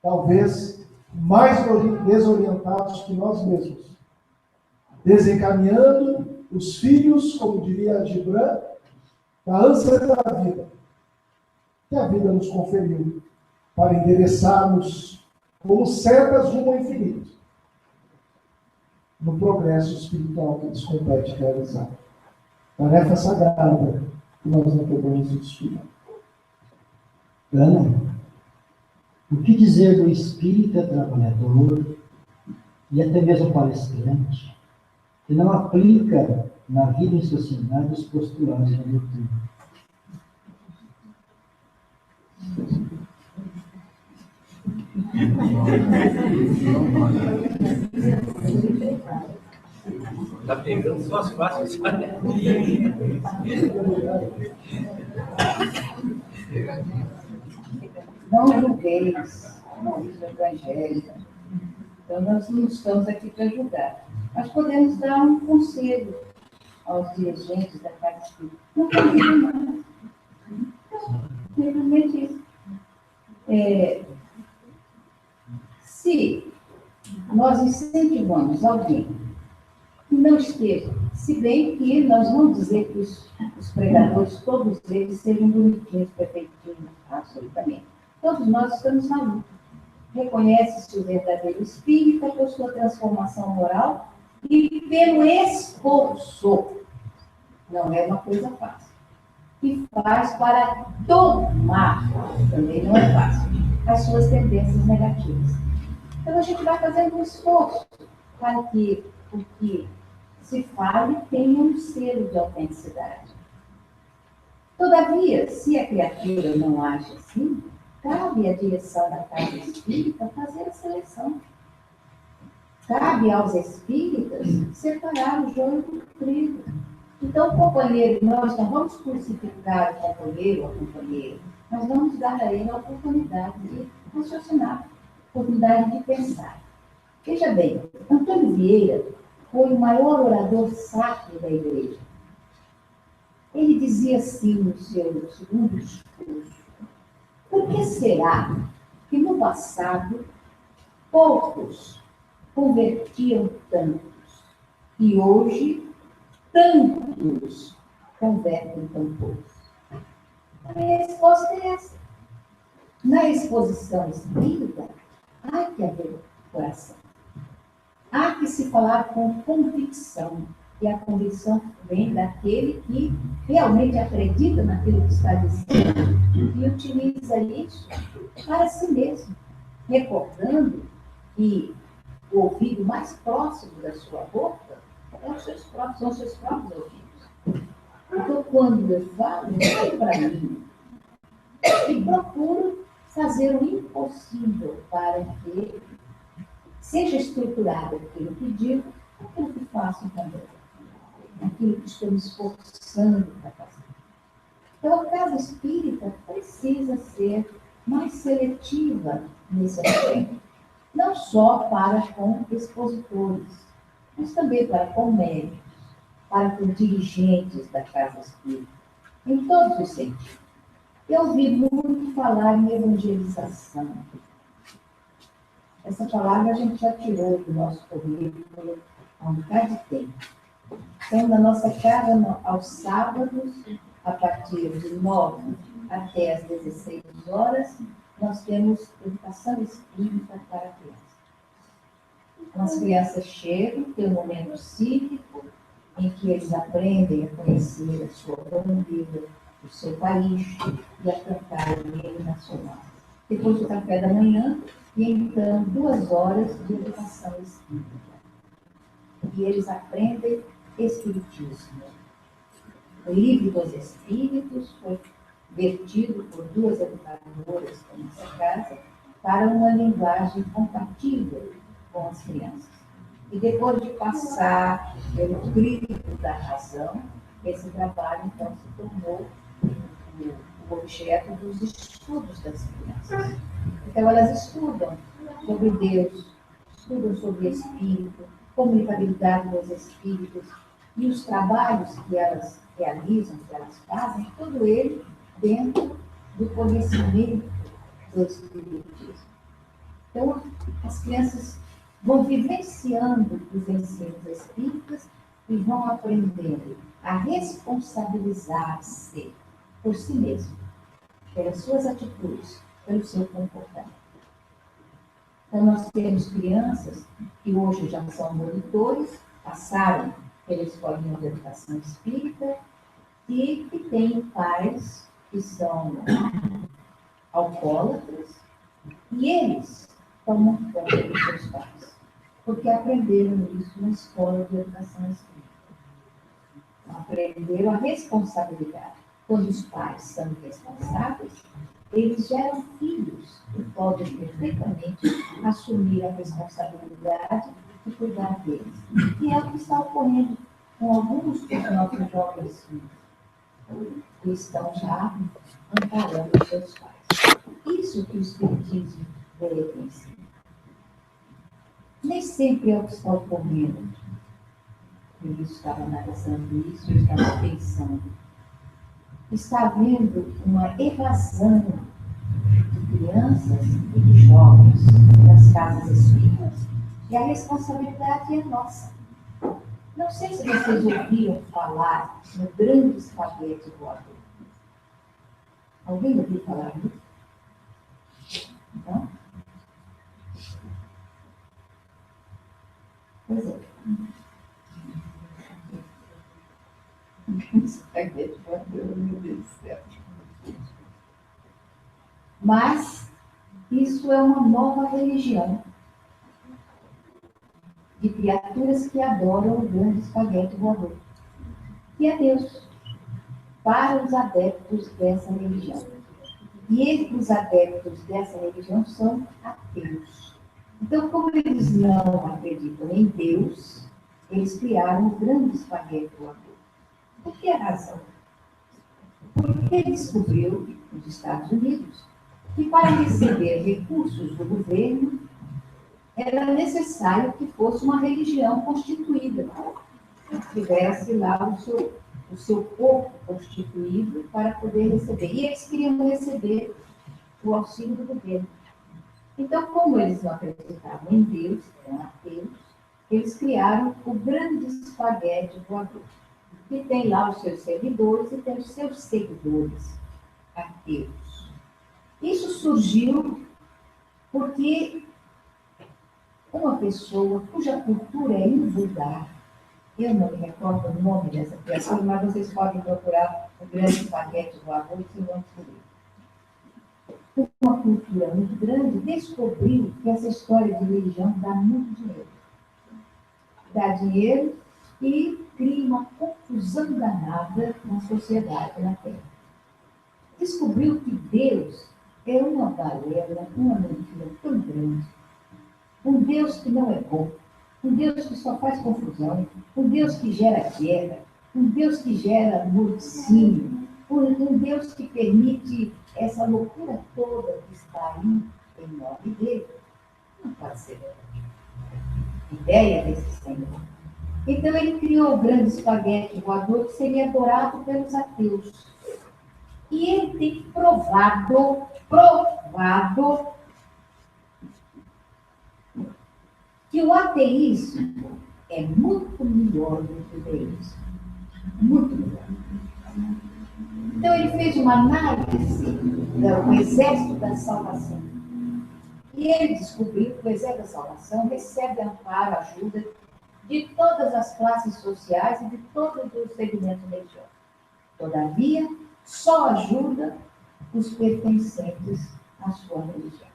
talvez, mais desorientados que nós mesmos, desencaminhando os filhos, como diria Gibran, da ânsia da vida, que a vida nos conferiu, para endereçarmos como setas rumo ao infinito, no progresso espiritual que nos compete realizar. Tarefa sagrada que nós não podemos descuidar. Ana, o que dizer do espírita trabalhador e até mesmo palestrante que não aplica na vida em sociedade os postulados da doutrina? Está pegando só as fáceis. Não julgueis, como diz o Evangelho. Então, nós não estamos aqui para julgar. Mas podemos dar um conselho aos dirigentes da Casa Espírita. Não convidem mais. Simplesmente isso. Se nós incentivamos alguém que não esteja, se bem que nós vamos dizer que os pregadores, todos eles, sejam bonitinhos, perfeitinhos, absolutamente. Todos nós estamos na luta. Reconhece-se o verdadeiro espírita por sua transformação moral e pelo esforço. Não é uma coisa fácil. E faz para domar, também não é fácil, as suas tendências negativas. Então a gente vai fazendo um esforço para que o que se fale tenha um selo de autenticidade. Todavia, se a criatura não age assim, cabe à direção da Casa Espírita fazer a seleção. Cabe aos espíritas separar o joio do trigo. Então, o companheiro, nós não vamos crucificar o companheiro ou a companheira, nós vamos dar a ele a oportunidade de raciocinar, a oportunidade de pensar. Veja bem, Antônio Vieira foi o maior orador sacro da igreja. Ele dizia assim no seu segundo discurso: por que será que no passado poucos convertiam tantos e hoje tantos convertem tão poucos? A minha resposta é essa. Na exposição espírita, há que haver coração. Há que se falar com convicção. E a convicção vem daquele que realmente acredita naquilo que está dizendo e utiliza isso para si mesmo, recordando que o ouvido mais próximo da sua boca são os seus próprios ouvidos. Então, quando eu falo, não para mim, e procuro fazer o impossível para que seja estruturado aquilo que digo, aquilo que faço também, aquilo que estou me esforçando para fazer. Então, a casa espírita precisa ser mais seletiva nesse aspecto, não só para com expositores, mas também para com médicos, para com dirigentes da casa espírita, em todos os sentidos. Eu ouvi muito falar em evangelização. Essa palavra a gente já tirou do nosso currículo há um bocado de tempo. Então, na nossa casa, aos sábados, a partir de 9 até as 16 horas, nós temos educação espírita para crianças. As crianças chegam, tem um momento cívico, em que eles aprendem a conhecer a sua bandeira, o seu país e a cantar o hino nacional. Depois do café da manhã, e então 2 horas de educação espírita. E eles aprendem Espiritismo. O Livro dos Espíritos foi vertido por 2 educadoras da nossa casa para uma linguagem compatível com as crianças. E depois de passar pelo crivo da razão, esse trabalho então se tornou o objeto dos estudos das crianças. Então elas estudam sobre Deus, estudam sobre Espírito, comunicabilidade dos Espíritos e os trabalhos que elas realizam, que elas fazem, tudo ele dentro do conhecimento do Espiritismo. Então, as crianças vão vivenciando os ensinos espíritas e vão aprendendo a responsabilizar-se por si mesmo, pelas suas atitudes, pelo seu comportamento. Então, nós temos crianças que hoje já são monitores, passaram pela escolinha de educação espírita e que têm pais que são alcoólatras e eles tomam conta dos seus pais, porque aprenderam isso na escola de educação espírita. Aprenderam a responsabilidade. Quando os pais são responsáveis, eles geram filhos que podem perfeitamente assumir a responsabilidade de cuidar deles. E é o que está ocorrendo com alguns dos nossos jovens filhos, que estão já amparando os seus pais. Isso que o Espiritismo veio ensinar. Nem sempre é o que está ocorrendo. Eu estava analisando isso, eu estava pensando. Está havendo uma evasão de crianças e de jovens das casas espíritas. E a responsabilidade é nossa. Não sei se vocês ouviram falar no grande espaguete voador. Alguém ouviu falar nisso? Não? Pois é. Espaguete voador, meu Deus do céu. Mas isso é uma nova religião de criaturas que adoram o grande espaguete voador, que é Deus, para os adeptos dessa religião. E os adeptos dessa religião são ateus. Então, como eles não acreditam em Deus, eles criaram o grande espaguete voador. Por que a razão? Porque ele descobriu, nos Estados Unidos, que para receber recursos do governo, era necessário que fosse uma religião constituída, que tivesse lá o seu corpo constituído para poder receber. E eles queriam receber o auxílio do governo. Então, como eles não acreditavam em Deus, eram ateus, eles criaram o grande espaguete voador, que tem lá os seus servidores e tem os seus seguidores ateus. Isso surgiu porque uma pessoa cuja cultura é invulgar, Eu não me recordo o nome dessa criatura, mas vocês podem procurar o grande espaguete voador e vão descobrir. Uma cultura muito grande descobriu que essa história de religião dá muito dinheiro. Dá dinheiro e cria uma confusão danada na sociedade, na Terra. Descobriu que Deus é uma balela, uma mentira tão grande. Um Deus que não é bom, um Deus que só faz confusão, um Deus que gera guerra, um Deus que gera morticínio, um Deus que permite essa loucura toda que está aí em nome dele. Não pode ser verdade. Ideia desse Senhor. Então ele criou o grande espaguete voador que seria adorado pelos ateus. E ele tem provado que o ateísmo é muito melhor do que o deísmo. Muito melhor. Então ele fez uma análise do exército da salvação. E ele descobriu que o exército da salvação recebe amparo, ajuda de todas as classes sociais e de todos os segmentos religiosos. Todavia, só ajuda os pertencentes à sua religião.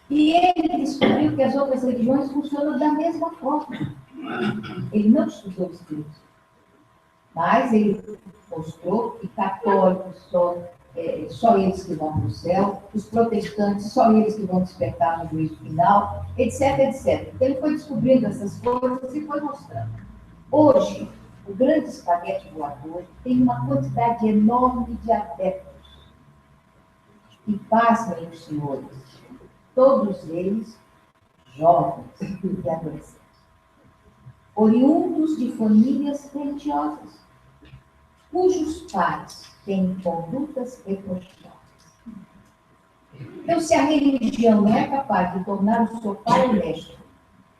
E ele descobriu que as outras religiões funcionam da mesma forma. Ele não estudou o Espírito, mas ele mostrou que católicos só eles que vão para o céu, os protestantes só eles que vão despertar no juízo final, etc, etc. Então ele foi descobrindo essas coisas e foi mostrando. Hoje, o grande espaguete voador tem uma quantidade enorme de adeptos. E pasmem os senhores, todos eles jovens e adolescentes, oriundos de famílias religiosas, cujos pais têm condutas reprochadas. Então, se a religião não é capaz de tornar o seu pai honesto,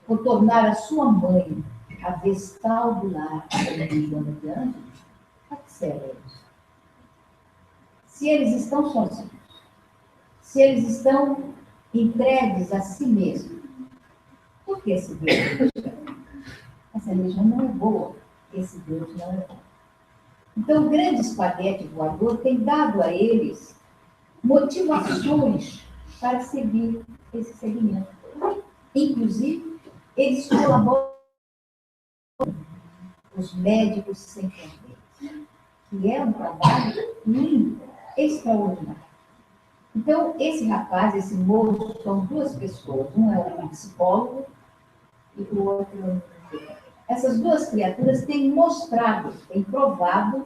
ou tornar a sua mãe a vestal do lar, a que serve isso? Se eles estão sozinhos, se eles estão entregues a si mesmos, por que esse Deus é bom? Essa religião não é boa, esse Deus não é bom. Então, o grande espaguete voador tem dado a eles motivações para seguir esse segmento. Inclusive, eles colaboram com os médicos sem fronteiras, que é um trabalho lindo, extraordinário. Então, esse rapaz, esse moço, são duas pessoas. Um é um psicólogo e o outro é um... Essas duas criaturas têm mostrado, têm provado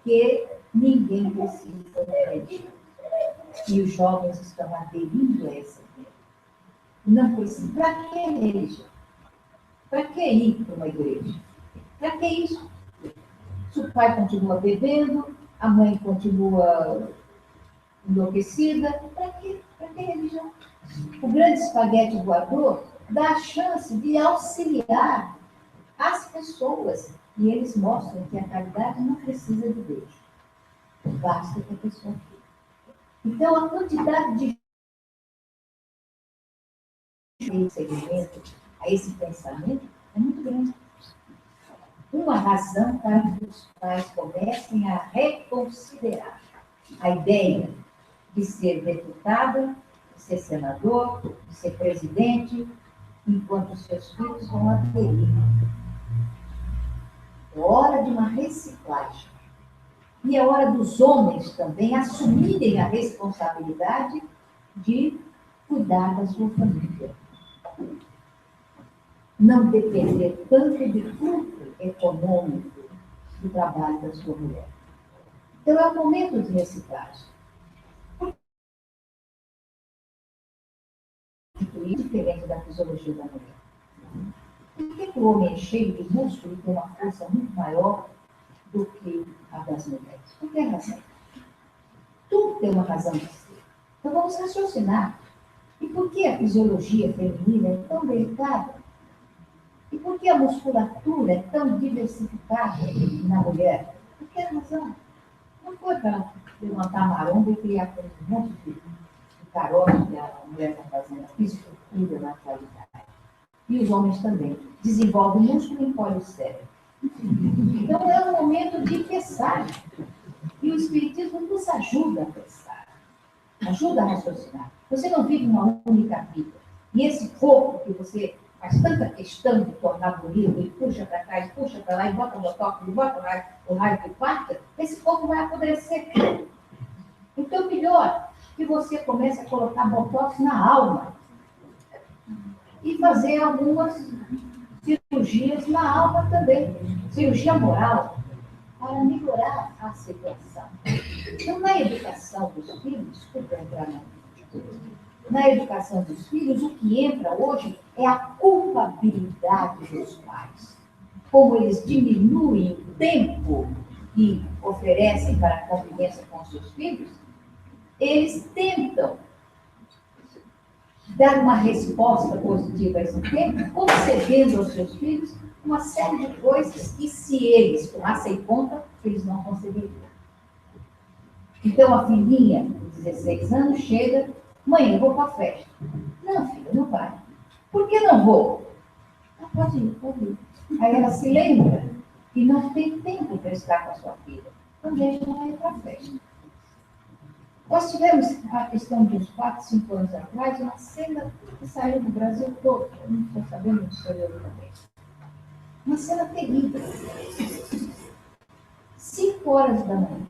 que ninguém precisa de religião. E os jovens estão aderindo a essa ideia. Não precisa. Para que religião? Para que ir para uma igreja? Para que isso? Se o pai continua bebendo, a mãe continua enlouquecida, para que religião? O grande espaguete voador dá a chance de auxiliar as pessoas. E eles mostram que a caridade não precisa de Deus. Basta que a pessoa fique. Então, a quantidade de segmento a esse pensamento é muito grande. Uma razão para que os pais comecem a reconsiderar a ideia de ser deputado, de ser senador, de ser presidente, enquanto seus filhos vão aderir. É hora de uma reciclagem. E é hora dos homens também assumirem a responsabilidade de cuidar da sua família. Não depender tanto de fruto econômico do trabalho da sua mulher. Então, é o momento de reciclagem. Diferente da fisiologia da mulher. Por que o homem é cheio de músculo e tem uma força muito maior do que a das mulheres? Por que razão? Tudo tem uma razão de ser. Então vamos raciocinar. E por que a fisiologia feminina é tão delicada? E por que a musculatura é tão diversificada na mulher? Por que razão? Não foi para levantar maromba e criar um monte de caroço que a mulher está fazendo, a fisicultura na atualidade. E os homens também. desenvolve o músculo e encolhe o cérebro. Então, é um momento de pensar. E o Espiritismo nos ajuda a pensar, ajuda a raciocinar. Você não vive uma única vida. E esse corpo que você faz tanta questão de tornar bonito, e puxa para cá, e puxa para lá, e bota botox, e bota lá o raio de quarta, esse corpo vai apodrecer. Então, melhor que você comece a colocar botox na alma e fazer algumas cirurgias na alma também. Cirurgia moral, para melhorar a situação. Então, na educação dos filhos, desculpa entrar na educação dos filhos, o que entra hoje é a culpabilidade dos pais. Como eles diminuem o tempo que oferecem para a convivência com os seus filhos, eles tentam dar uma resposta positiva a esse tempo, concedendo aos seus filhos uma série de coisas que, se eles tomassem conta, eles não conseguiriam. Então, a filhinha de 16 anos chega: mãe, eu vou para a festa. Não, filha, não vai. Por que não vou? Ah, pode ir, pode ir. Aí ela se lembra que não tem tempo para estar com a sua filha. Então, deixa ela ir para a festa. Nós tivemos a questão de uns 4, 5 anos atrás, uma cena que saiu do Brasil todo. Eu não estou sabendo do exterior também. Uma cena terrível. 5 horas da manhã.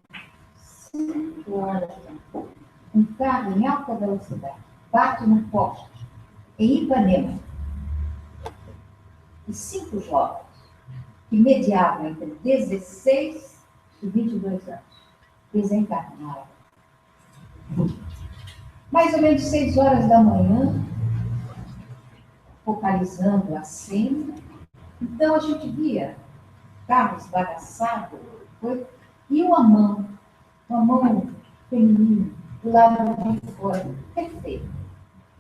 5 horas da manhã. Um carro em alta velocidade bate num poste em Ipanema. E 5 jovens que mediavam entre 16 e 22 anos desencarnaram. Mais ou menos 6 horas da manhã, focalizando a cena. Então a gente via carro esbagaçado e uma mão feminina do lado de fora, perfeita.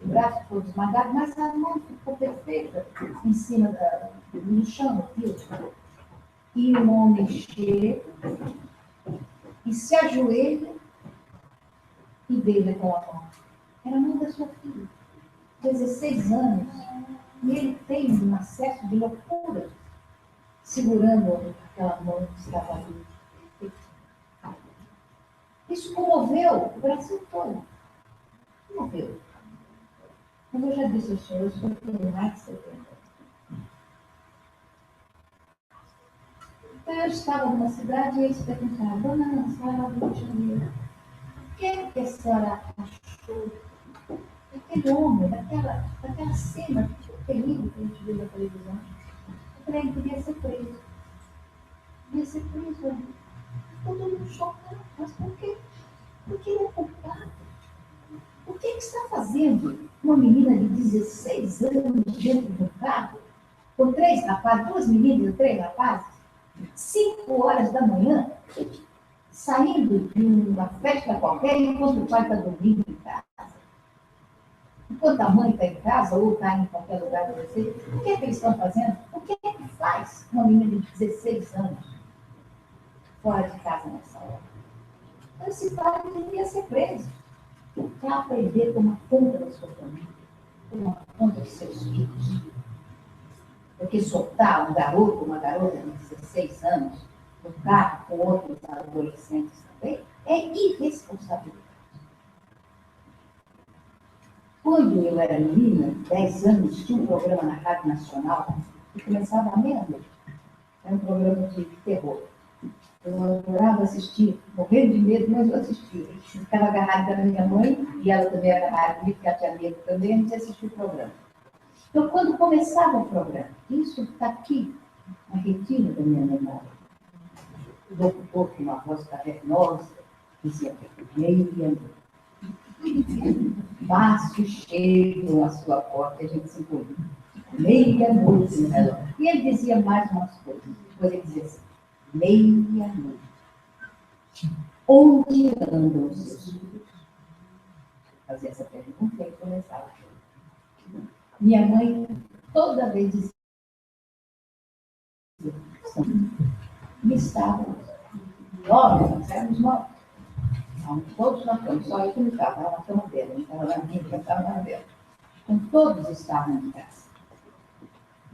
O braço todo esmagado, mas a mão ficou perfeita em cima no chão, no piso. E o homem chega e se ajoelha e beija com a mão. Era a mão da sua filha, 16 anos, e ele tem um acesso de loucura, segurando aquela mão que estava ali. Isso comoveu o Brasil todo. Comoveu. Como eu já disse ao senhor, eu sou mais de 70. Então eu estava numa cidade e eles perguntaram: dona Ana, a senhora do Rio de Janeiro, o que é que a senhora achou daquele homem, daquela cena terrível que a gente viu na televisão? Eu falei: ele devia ser preso. Devia ser preso. Todo mundo chocado. Mas por quê? Porque ele é culpado. O que está fazendo uma menina de 16 anos dentro do carro, com 3 rapazes, 2 meninas e 3 rapazes, 5 horas da manhã, saindo de uma festa qualquer, enquanto o pai está dormindo em casa? Enquanto a mãe está em casa ou está em qualquer lugar de você, o que é que eles estão fazendo? O que é que faz uma menina de 16 anos fora de casa nessa hora? Então, esse pai devia ser preso para aprender a tomar conta da sua família, tomar conta dos seus filhos. Porque soltar um garoto, uma garota de 16 anos, no carro com outros adolescentes também, é irresponsabilidade. Quando eu era menina, 10 anos, tinha um programa na Rádio Nacional que começava à meia-noite. Era um programa de terror. Eu adorava assistir, morrendo de medo, mas eu assistia. Eu ficava agarrada da minha mãe, e ela também agarrada comigo, porque ela tinha medo também, a gente assistia o programa. Então, quando começava o programa, isso está aqui, na retina da minha memória. O locutor, com uma voz cavernosa, dizia: meia-noite. Passos chegam à sua porta, a gente se encolhia. Meia-noite no relógio. E ele dizia mais umas coisas. Depois ele dizia assim: meia-noite. Onde andam os seus filhos? Fazia essa pergunta e ele começava. Minha mãe toda vez dizia: estávamos 9, nós éramos 9. Estávamos todos na cama, só eu que não estava na cama dela, não estava na minha, eu estava na dela. Então todos estavam em casa.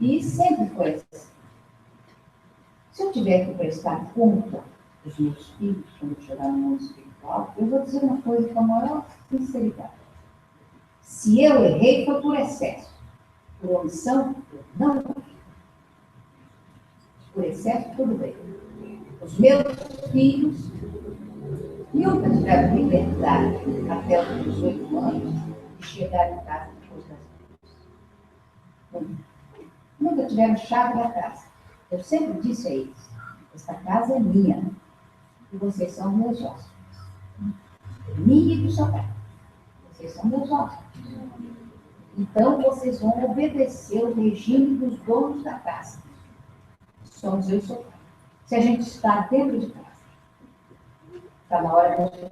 E sempre foi assim. Se eu tiver que prestar conta dos meus filhos quando eu chegar no mundo espiritual, eu vou dizer uma coisa com a maior sinceridade. Se eu errei, foi por excesso. Por omissão, eu não errei. Por excesso, tudo bem. Os meus filhos nunca tiveram liberdade até os 18 anos de chegar em casa depois das 10. Nunca tiveram chave da casa. Eu sempre disse a eles, esta casa é minha e vocês são meus hóspedes. Minha e do seu pai. Vocês são meus hóspedes. Então, vocês vão obedecer o regime dos donos da casa. Somos eu e seu pai. Se a gente está dentro de casa, está na hora da gente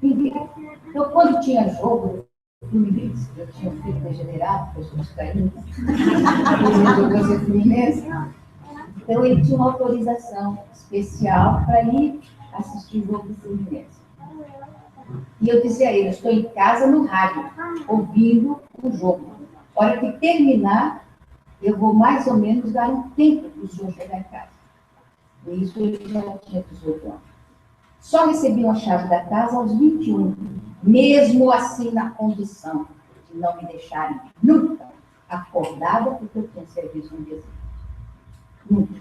então, quando tinha jogo, Fluminense, eu tinha um filho degenerado, pessoas caindo, Fluminense. Então, ele tinha uma autorização especial para ir assistir o jogo do Fluminense. E eu dizia a ele, eu estou em casa no rádio, ouvindo o jogo. A hora que terminar, eu vou mais ou menos dar um tempo para o senhor chegar em casa. E isso ele já tinha 18 anos. Só recebi a chave da casa aos 21, mesmo assim na condição de não me deixarem nunca acordada, porque eu tinha serviço um dia. Nunca.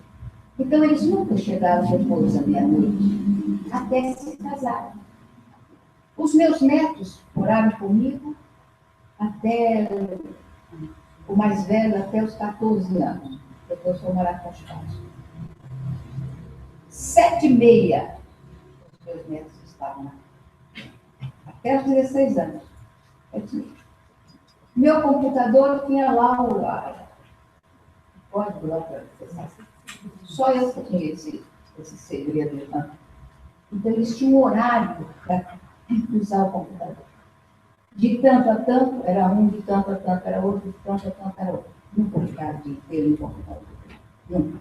Então, eles nunca chegaram depois da meia-noite, até se casarem. Os meus netos moraram comigo até o mais velho, até os 14 anos. Depois foi morar com os pais. 7h30, os meus netos estavam lá. Até os 16 anos. 7h30. Meu computador tinha lá o código lá para acessar. Só eu que tinha esse segredo. Né? Então, eles tinham um horário para usar o computador. De tanto a tanto era um, de tanto a tanto era outro, de tanto a tanto era outro. Nunca ficaram de inteiro no computador. Nunca.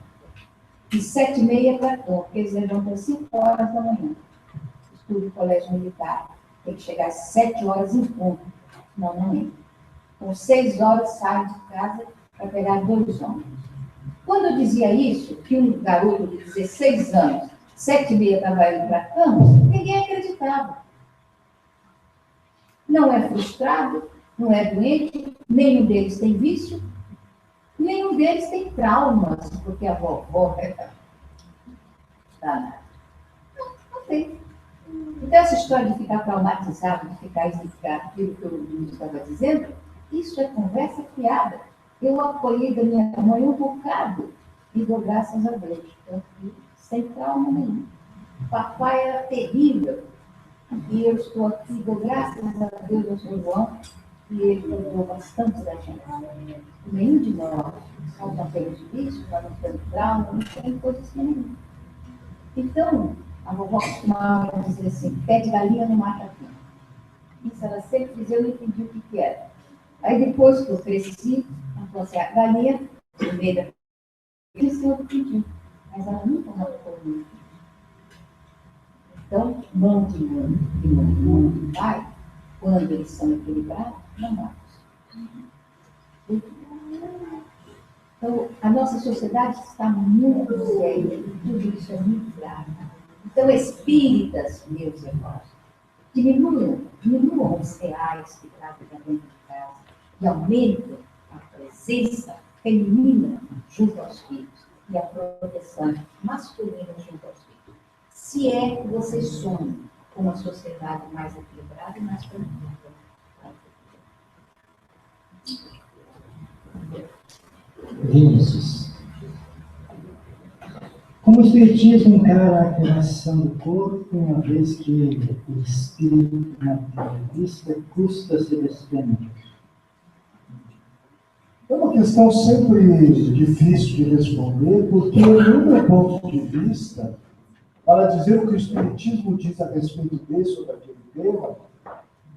De 7h30 para 8h, porque eles levantam às 5 horas da manhã. Estudo colégio militar. Tem que chegar às 7 horas em ponto. Não entra. Com 6 horas saem de casa para pegar 2 ônibus. Quando eu dizia isso, que um garoto de 16 anos, 7h30 estava indo para a cama, ninguém acreditava. Não é frustrado, não é doente, nenhum deles tem vício, nenhum deles tem traumas, porque a vovó tá. Não tem. Então, essa história de ficar traumatizado, de ficar irritado, aquilo que o Luiz estava dizendo, isso é conversa fiada. Eu acolhi da minha mãe um bocado e dou graças a Deus. Eu fui sem trauma nenhum. Papai era terrível. E eu estou aqui, dou graças a Deus ao Sr. João, e ele cuidou bastante da gente. Nenhum de nós, nós não temos vício, nós não temos trauma, não tem coisa assim nenhuma. Então, a vovó costumava dizer assim, pé de galinha não mata quem. Isso ela sempre dizia, eu não entendi o que era. Aí depois que eu cresci, ela falou assim, a galinha, no meio da isso eu entendi, mas ela nunca matou muito. Então, mão de mãe e mão de pai, quando eles são equilibrados, não matam. Então, a nossa sociedade está muito séria, e tudo isso é muito grave. Então, espíritas, meus irmãos, diminuam os reais que trazem para dentro de casa e aumentem a presença feminina junto aos filhos e a proteção masculina junto aos filhos. Se é que vocês sonham com uma sociedade mais equilibrada e mais feminina. Vinícius. Como o Espiritismo encara a criação do corpo, uma vez que o espírito materialista custa se desprender? É uma questão sempre difícil de responder, porque, no meu ponto de vista, para dizer o que o Espiritismo diz a respeito desse ou daquele tema,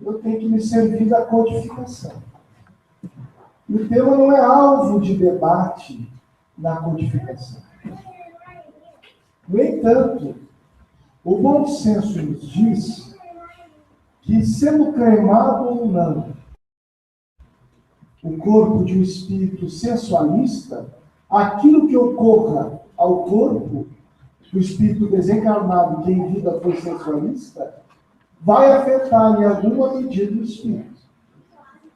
eu tenho que me servir da codificação. E o tema não é alvo de debate na codificação. No entanto, o bom senso nos diz que, sendo cremado ou não, o corpo de um espírito sensualista, aquilo que ocorra ao corpo do espírito desencarnado, que em vida foi sensualista, vai afetar em alguma medida o espírito.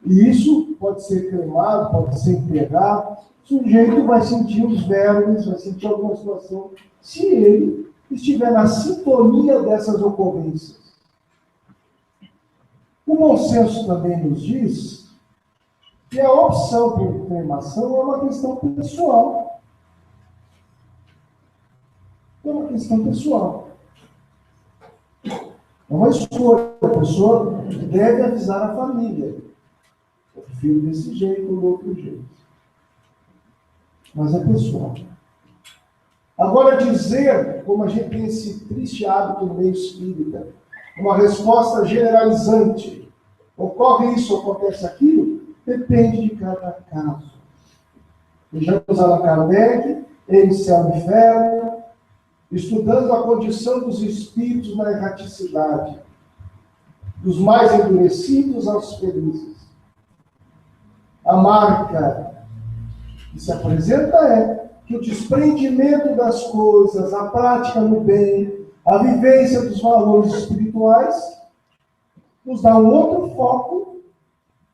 E isso pode ser cremado, pode ser enterrado. O sujeito vai sentir os vermes, vai sentir alguma situação, se ele estiver na sintonia dessas ocorrências. O bom senso também nos diz que a opção por cremação é uma questão pessoal. É uma questão pessoal. É uma escolha. A pessoa deve avisar a família. Eu prefiro desse jeito ou do outro jeito. Mas é pessoal. Agora, dizer, como a gente tem esse triste hábito no meio espírita, uma resposta generalizante, ocorre isso, acontece aquilo, depende de cada caso. Vejamos Allan Kardec, em Céu e Inferno, estudando a condição dos espíritos na erraticidade, dos mais endurecidos aos felizes. A marca que se apresenta é que o desprendimento das coisas, a prática no bem, a vivência dos valores espirituais, nos dá um outro foco,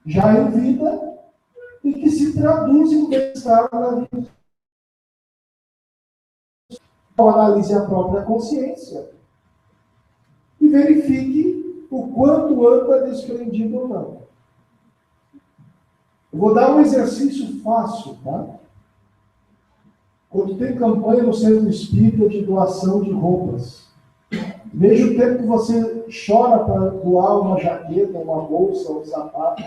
já em vida, e que se traduz em bem-estar na vida. Analise a própria consciência e verifique o quanto anda desprendido ou não. Eu vou dar um exercício fácil, tá? Quando tem campanha no centro espírita de doação de roupas, veja o tempo que você chora para doar uma jaqueta, uma bolsa, um sapato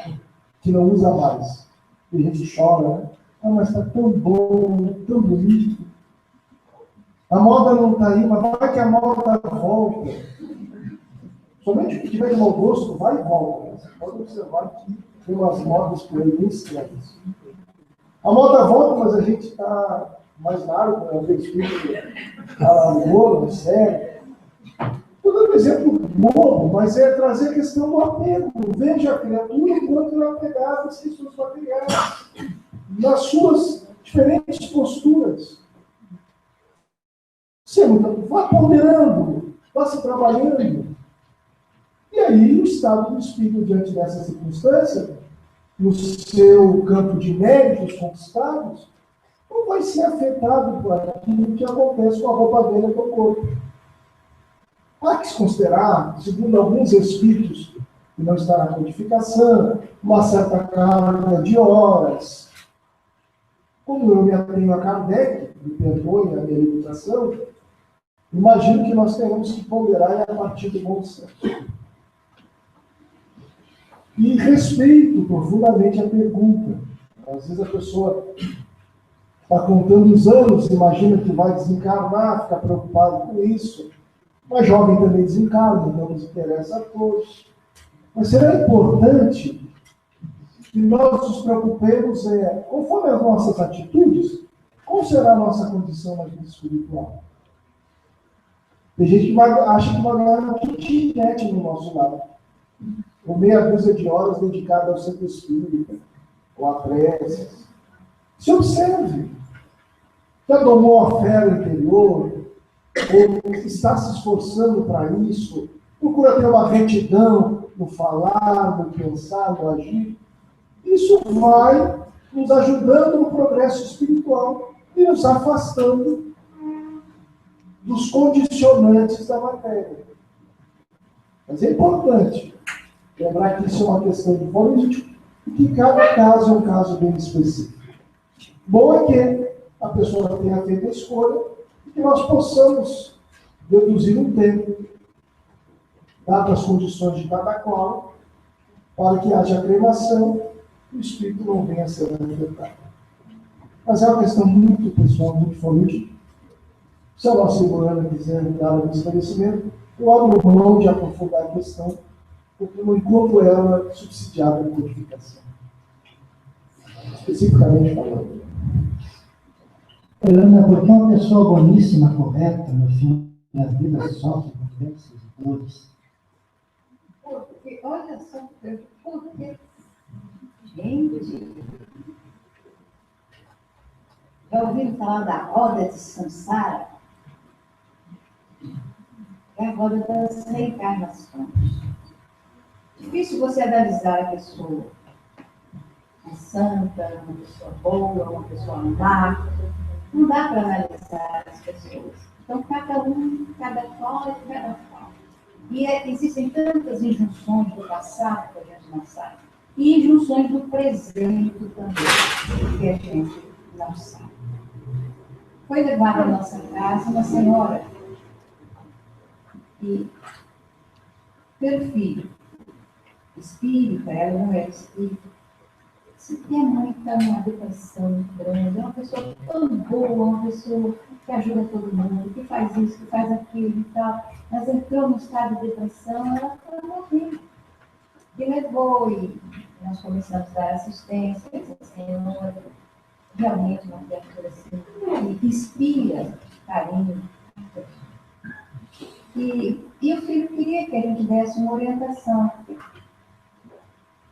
que não usa mais. E a gente chora, né? Ah, mas está tão bom, tão bonito. A moda não está aí, mas vai que a moda volta. Somente o que tiver de mau gosto, vai e volta. Você pode observar que tem umas modas por aí bem estranhas. A moda volta, mas a gente está mais largo, né? O espírito está no sério. Estou dando um exemplo bobo, mas é trazer a questão do apego. Veja a criatura enquanto ela é apegada às questões materiais, nas suas diferentes posturas. Você vá ponderando, vá se trabalhando. E aí, o estado do espírito, diante dessa circunstância, no seu campo de méritos conquistados, não vai ser afetado por aquilo que acontece com a roupa dele do corpo. Há que se considerar, segundo alguns espíritos, que não está na codificação, uma certa carga de horas. Como eu me atenho a Kardec, me perdoe a minha limitação, imagino que nós tenhamos que ponderar a partir do bom senso. E respeito profundamente a pergunta. Às vezes a pessoa está contando os anos, imagina que vai desencarnar, fica preocupado com isso. Uma jovem também desencarna, então nos interessa a todos. Mas será importante que nós nos preocupemos, conforme as nossas atitudes, qual será a nossa condição na vida espiritual? Tem gente que acha que vai ganhar uma kitnet no nosso lado. Ou meia dúzia de horas dedicadas ao centro espírita, ou a preces. Se observe. Já domou a fé interior, ou está se esforçando para isso, procura ter uma retidão no falar, no pensar, no agir. Isso vai nos ajudando no progresso espiritual e nos afastando dos condicionantes da matéria. Mas é importante lembrar que isso é uma questão de político e que cada caso é um caso bem específico. Bom é que a pessoa tenha feito a escolha e que nós possamos deduzir um tempo, dado as condições de cada qual, para que haja cremação e o espírito não venha a ser afetado. Mas é uma questão muito pessoal, muito política. Se a nossa Silvana quiser dar um esclarecimento, eu abro mão de aprofundar a questão, porque eu não encontro ela subsidiada na codificação. Especificamente falando. Ana, por que uma pessoa boníssima, correta, no fim da vida, sofre com doenças e dores? Porque, olha só, porque, gente, dia. Já ouviram falar da roda de Samsara? É a roda das reencarnações. Difícil você analisar a pessoa. Uma santa, uma pessoa boa, uma pessoa má. Não dá para analisar as pessoas. Então, cada qual é cada qual. E existem tantas injunções do passado que a gente não sabe. E injunções do presente também, que a gente não sabe. Foi levada à nossa casa uma senhora e, pelo filho, espírita, ela não era espírita, disse: minha mãe está numa depressão muito grande, é uma pessoa tão boa, uma pessoa que ajuda todo mundo, que faz isso, que faz aquilo e tal, mas entrou no estado de depressão, ela foi morrer. E levou, e nós começamos a dar assistência a essa senhora, realmente uma criatura assim, que inspira carinho. E o filho queria que a gente desse uma orientação.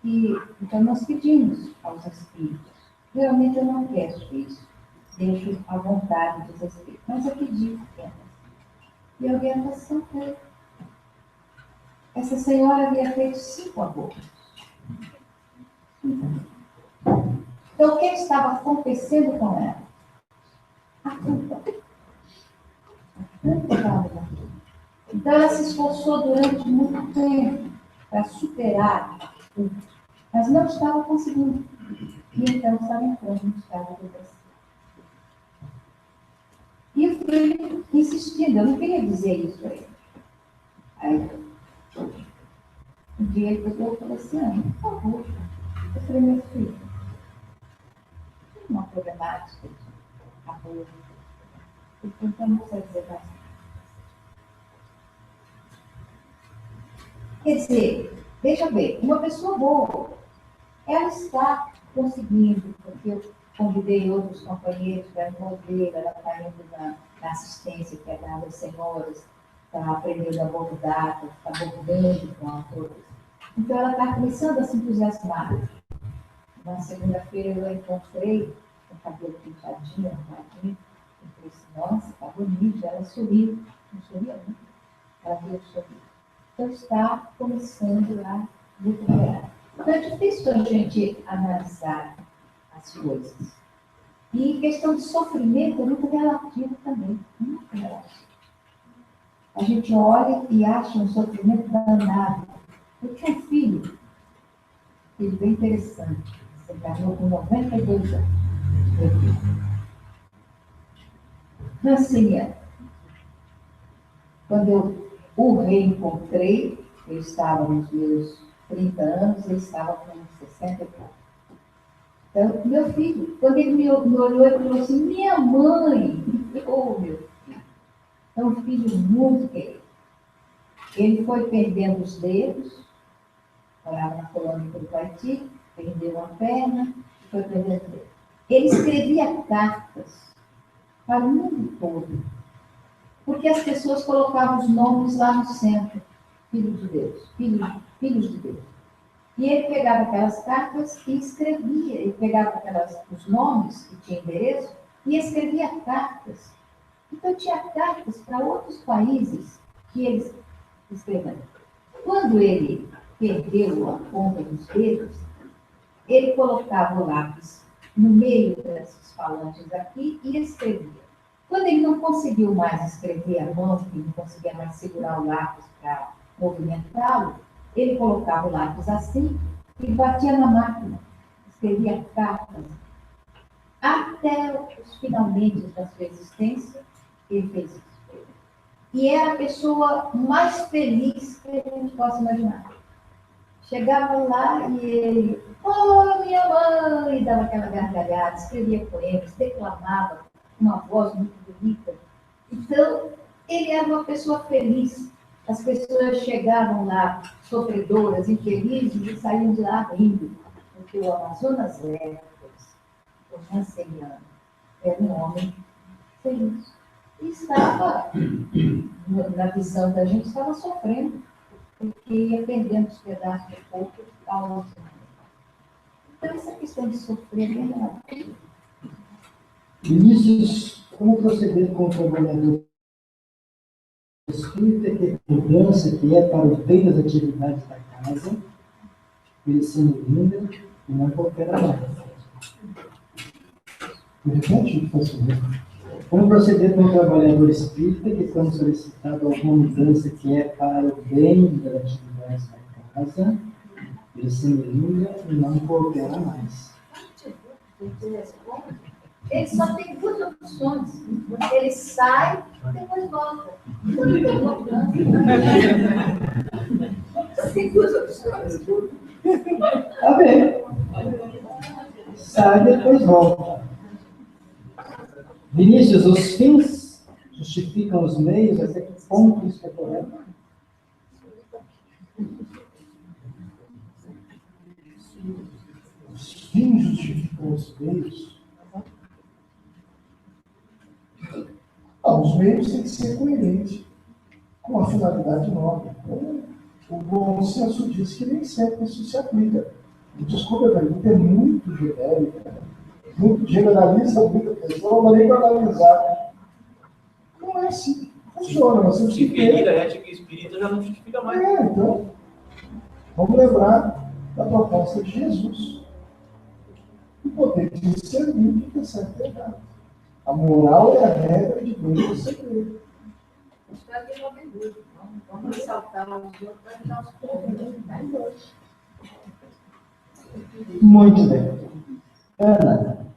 Então nós pedimos aos espíritos. Realmente eu não peço isso, deixo à vontade dos espíritos, mas eu pedi apenas. E a orientação foi: essa senhora havia feito 5 abortos. Então, o que estava acontecendo com ela? A culpa. A culpa estava na culpa. Então, ela se esforçou durante muito tempo para superar a culpa, mas não estava conseguindo. E então estava entrando no estado de depressão. E o filho insistindo, eu não queria dizer isso a ele. Aí, um dia ele pegou e falou assim: por favor. Eu falei: meu filho, tem uma problemática de aborto. Então, não sei dizer mais. Quer dizer, veja bem, uma pessoa boa, ela está conseguindo, porque eu convidei outros companheiros para envolver, ela está indo na assistência que é dada às senhoras, está aprendendo a bordar, está bordando com autores. Então, ela está começando a se entusiasmar. Na segunda-feira eu a encontrei com o cabelo pintadinho, arrumadinho. Eu falei assim: nossa, está bonito. Ela sorriu. Não sorria muito. Ela veio sorrir. Então está começando a recuperar. Então é difícil a gente analisar as coisas. E questão de sofrimento é muito relativo também. Muito relativo. A gente olha e acha um sofrimento danado. Eu tinha um filho bem interessante. Você encarnou com 92 anos. Franciliano. Quando eu o reencontrei, eu estava nos meus 30 anos, ele estava com 64. Então, meu filho, quando ele me olhou, ele falou assim: minha mãe! Oh, meu filho! É um filho muito querido. Ele foi perdendo os dedos, morava na colônia do Haiti, perdeu uma perna, foi perdendo os dedos. Ele escrevia cartas para o mundo todo, porque as pessoas colocavam os nomes lá no centro: Filho de Deus, filhos de Deus. E ele pegava aquelas cartas e escrevia, ele pegava os nomes que tinha endereço e escrevia cartas. Então tinha cartas para outros países que eles escreviam. Quando ele perdeu a ponta dos dedos, ele colocava o lápis no meio desses falantes aqui e escrevia. Quando ele não conseguiu mais escrever a mão, que não conseguia mais segurar o lápis para movimentá-lo, ele colocava o lápis assim e batia na máquina, escrevia cartas. Até os finalmente da sua existência, ele fez isso. E era a pessoa mais feliz que a gente possa imaginar. Chegava lá e ele: oh, minha mãe! Dava aquela gargalhada, escrevia poemas, declamava com uma voz muito bonita. Então, ele era uma pessoa feliz. As pessoas chegavam lá, sofredoras, infelizes, e saíam de lá rindo, porque o Amazonas Hércules, o Ranceliano, era um homem feliz. E estava, na visão da gente, estava sofrendo, porque ia perdendo os pedaços do corpo ao outro. Então, essa questão de sofrer é relativa. Vinícius, como proceder com o trabalhador espírita que é mudança, que é para o bem das atividades da casa, ele sendo linda e não qualquer mais? Repete, por favor. Como proceder com o trabalhador espírita que, quando solicitado alguma mudança que é para o bem das atividades da casa, ele sendo linda e não coopera mais? Ele só tem duas opções. Ele sai e depois volta. Não tem voltando. Tem duas opções. Tá bem. Sai e depois volta. Vinícius, os fins justificam os meios? Até que ponto isso é correto? Os fins justificam os meios. Os meios têm que ser coerentes com a finalidade nobre. Então, o bom senso diz que nem sempre isso se aplica. Desculpa, a pergunta é muito genérica, muito generaliza muita questão, não dá nem para analisar. Não é assim. Funciona, nós temos Se que ferir ter. a ética espírita já não justifica mais. Então, vamos lembrar da proposta de Jesus. O poder de discernir o que é certo e errado. A moral é a regra de bem e segredo. Vamos ressaltar os outros para dar os pontos. Muito bem. Ana,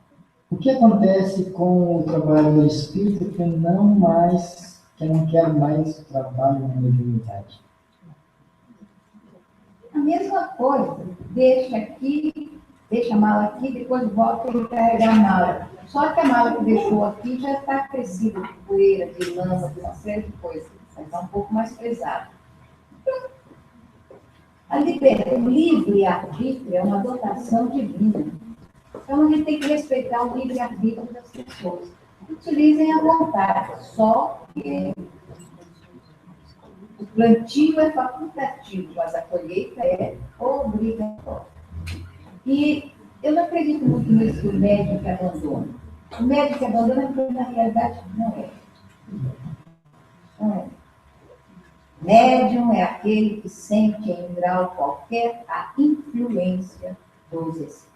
o que acontece com o trabalhador espírita que não quer mais trabalho na mediunidade? A mesma coisa. Deixa aqui, deixa a mala aqui, depois volta e carregar a mala. Só que a mala que deixou aqui já está crescida de poeira, de lama, de uma série de coisas. Vai estar um pouco mais pesado. O livre-arbítrio é uma dotação divina. Então, a gente tem que respeitar o livre-arbítrio das pessoas. Utilizem à vontade, só que o plantio é facultativo, mas a colheita é obrigatória. E eu não acredito muito nisso do médico que abandona. O médico que abandona, porque na realidade não é. Não é. Médium é aquele que sente em grau qualquer a influência dos espíritos.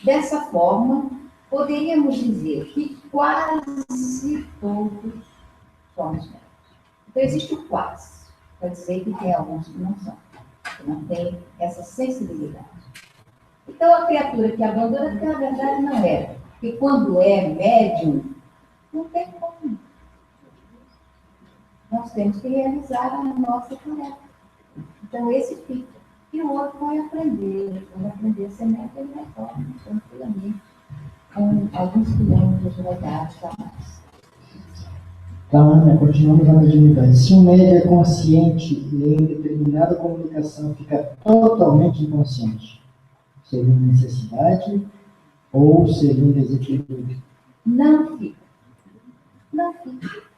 Dessa forma, poderíamos dizer que quase todos somos médios. Então, existe o quase, para dizer que tem alguns que não são, que não têm essa sensibilidade. Então, a criatura que abandona, porque na verdade não é. Porque quando é médium, não tem como. Nós temos que realizar a nossa tarefa. Então, esse fica. E o outro vai aprender a ser médium, ele retorna tranquilamente, com alguns quilômetros rodados a mais. Então, Ana, continuamos a mediunidade. Se um médium é consciente e em determinada comunicação fica totalmente inconsciente, seria uma necessidade ou seria um desequilíbrio? Não fica. Não fica.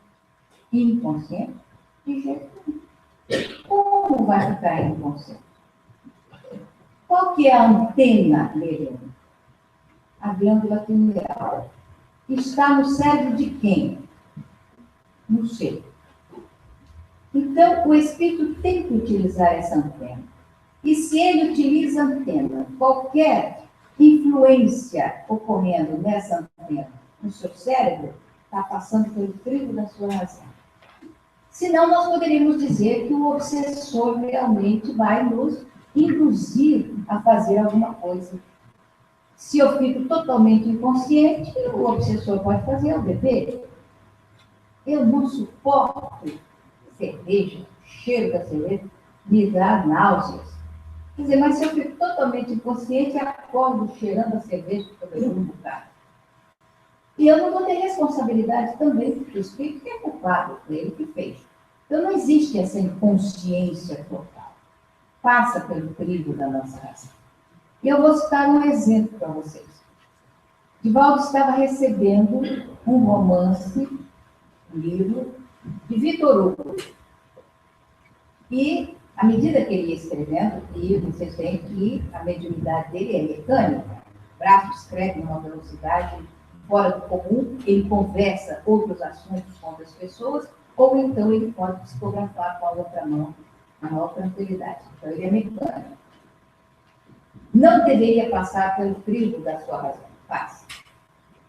Inconsciente, de jeito nenhum. Como vai ficar inconsciente? Qual que é a antena dele? A glândula pineal. Está no cérebro de quem? No ser. Então, o espírito tem que utilizar essa antena. E se ele utiliza a antena, qualquer influência ocorrendo nessa antena no seu cérebro, está passando pelo crivo da sua razão. Senão, nós poderíamos dizer que o obsessor realmente vai nos induzir a fazer alguma coisa. Se eu fico totalmente inconsciente, o obsessor pode fazer eu beber. Eu não suporto cerveja, cheiro da cerveja, me dá náuseas. Quer dizer, mas se eu fico totalmente inconsciente, acordo cheirando a cerveja que eu bebi um bocado. E eu não vou ter responsabilidade também, porque o espírito que é culpado, foi ele que fez. Então não existe essa inconsciência total. Passa pelo crivo da nossa razão. E eu vou citar um exemplo para vocês. Divaldo estava recebendo um romance, um livro, de Vitor Hugo. E À medida que ele ia escrevendo, e vocês veem que a mediunidade dele é mecânica, o braço escreve em uma velocidade fora do comum, ele conversa outros assuntos com outras pessoas, ou então ele pode psicografar com a outra mão, na maior tranquilidade. Então ele é mecânico. Não deveria passar pelo crivo da sua razão. Faz.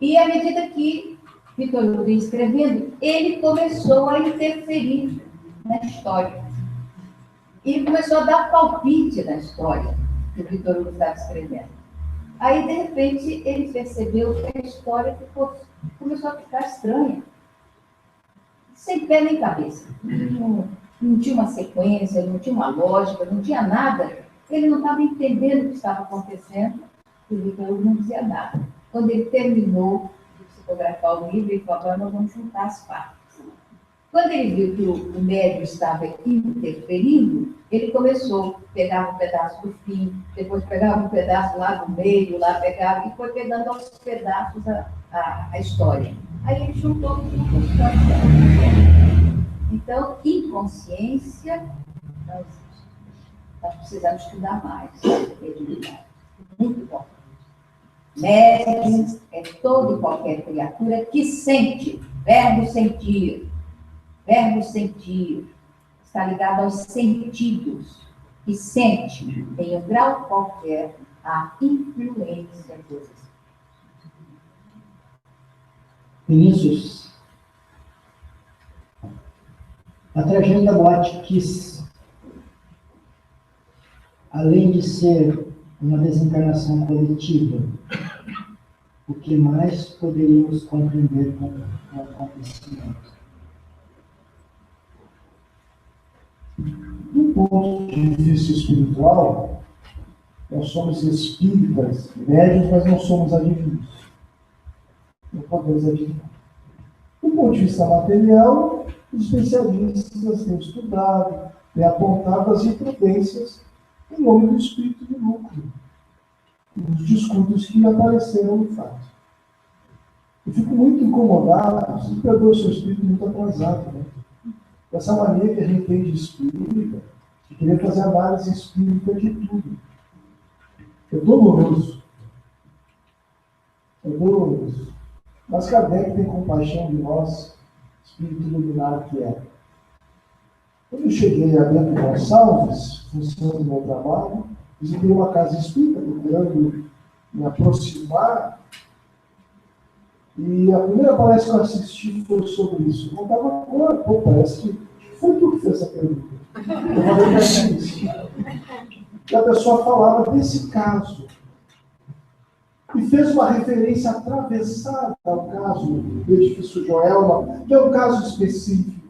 E à medida que Victor Hugo ia escrevendo, ele começou a interferir na história. Ele começou a dar palpite na história que o Victor Hugo estava escrevendo. Aí, de repente, ele percebeu que a história começou a ficar estranha. Sem pé nem cabeça. Não tinha uma sequência, não tinha uma lógica, não tinha nada. Ele não estava entendendo o que estava acontecendo, e o Victor Hugo não dizia nada. Quando ele terminou de psicografar o livro, ele falou: agora nós vamos juntar as partes. Quando ele viu que o médium estava interferindo, ele começou, pegava um pedaço do fim, depois pegava um pedaço lá do meio, lá pegava, e foi pegando aos pedaços a história. Aí ele juntou tudo com os pontos. Então, inconsciência não existe. Nós precisamos estudar mais mediunidade. Muito bom. Médium é toda e qualquer criatura que sente, verbo sentir. Verbo sentir está ligado aos sentidos, e sente, em um grau qualquer, a influência dos espíritos. Vinícius, a tragédia da Boate Kiss, além de ser uma desencarnação coletiva, o que mais poderíamos compreender com o acontecimento? Do ponto de vista espiritual, nós somos espíritas, médios, mas não somos adivinhos. Não podemos adivinhar. Do ponto de vista material, os especialistas têm estudado, têm apontado as imprudências em nome do espírito de lucro, os descuidos que apareceram no fato. Eu fico muito incomodado, se perdoa o seu espírito muito atrasado, né? Essa mania que a gente tem de espírita, de querer fazer análise espírita de tudo. É doloroso. É doloroso. Mas Kardec tem compaixão de nós, espírito iluminado que é. Quando eu cheguei a Bento Gonçalves, funcionando do meu trabalho, visitei uma casa espírita, procurando me aproximar, e a primeira palestra que eu assisti foi sobre isso. Eu estava agora, parece que foi tu que fez essa pergunta. Eu falei que era isso. E a pessoa falava desse caso. E fez uma referência atravessada ao caso do edifício Joelma, que é um caso específico.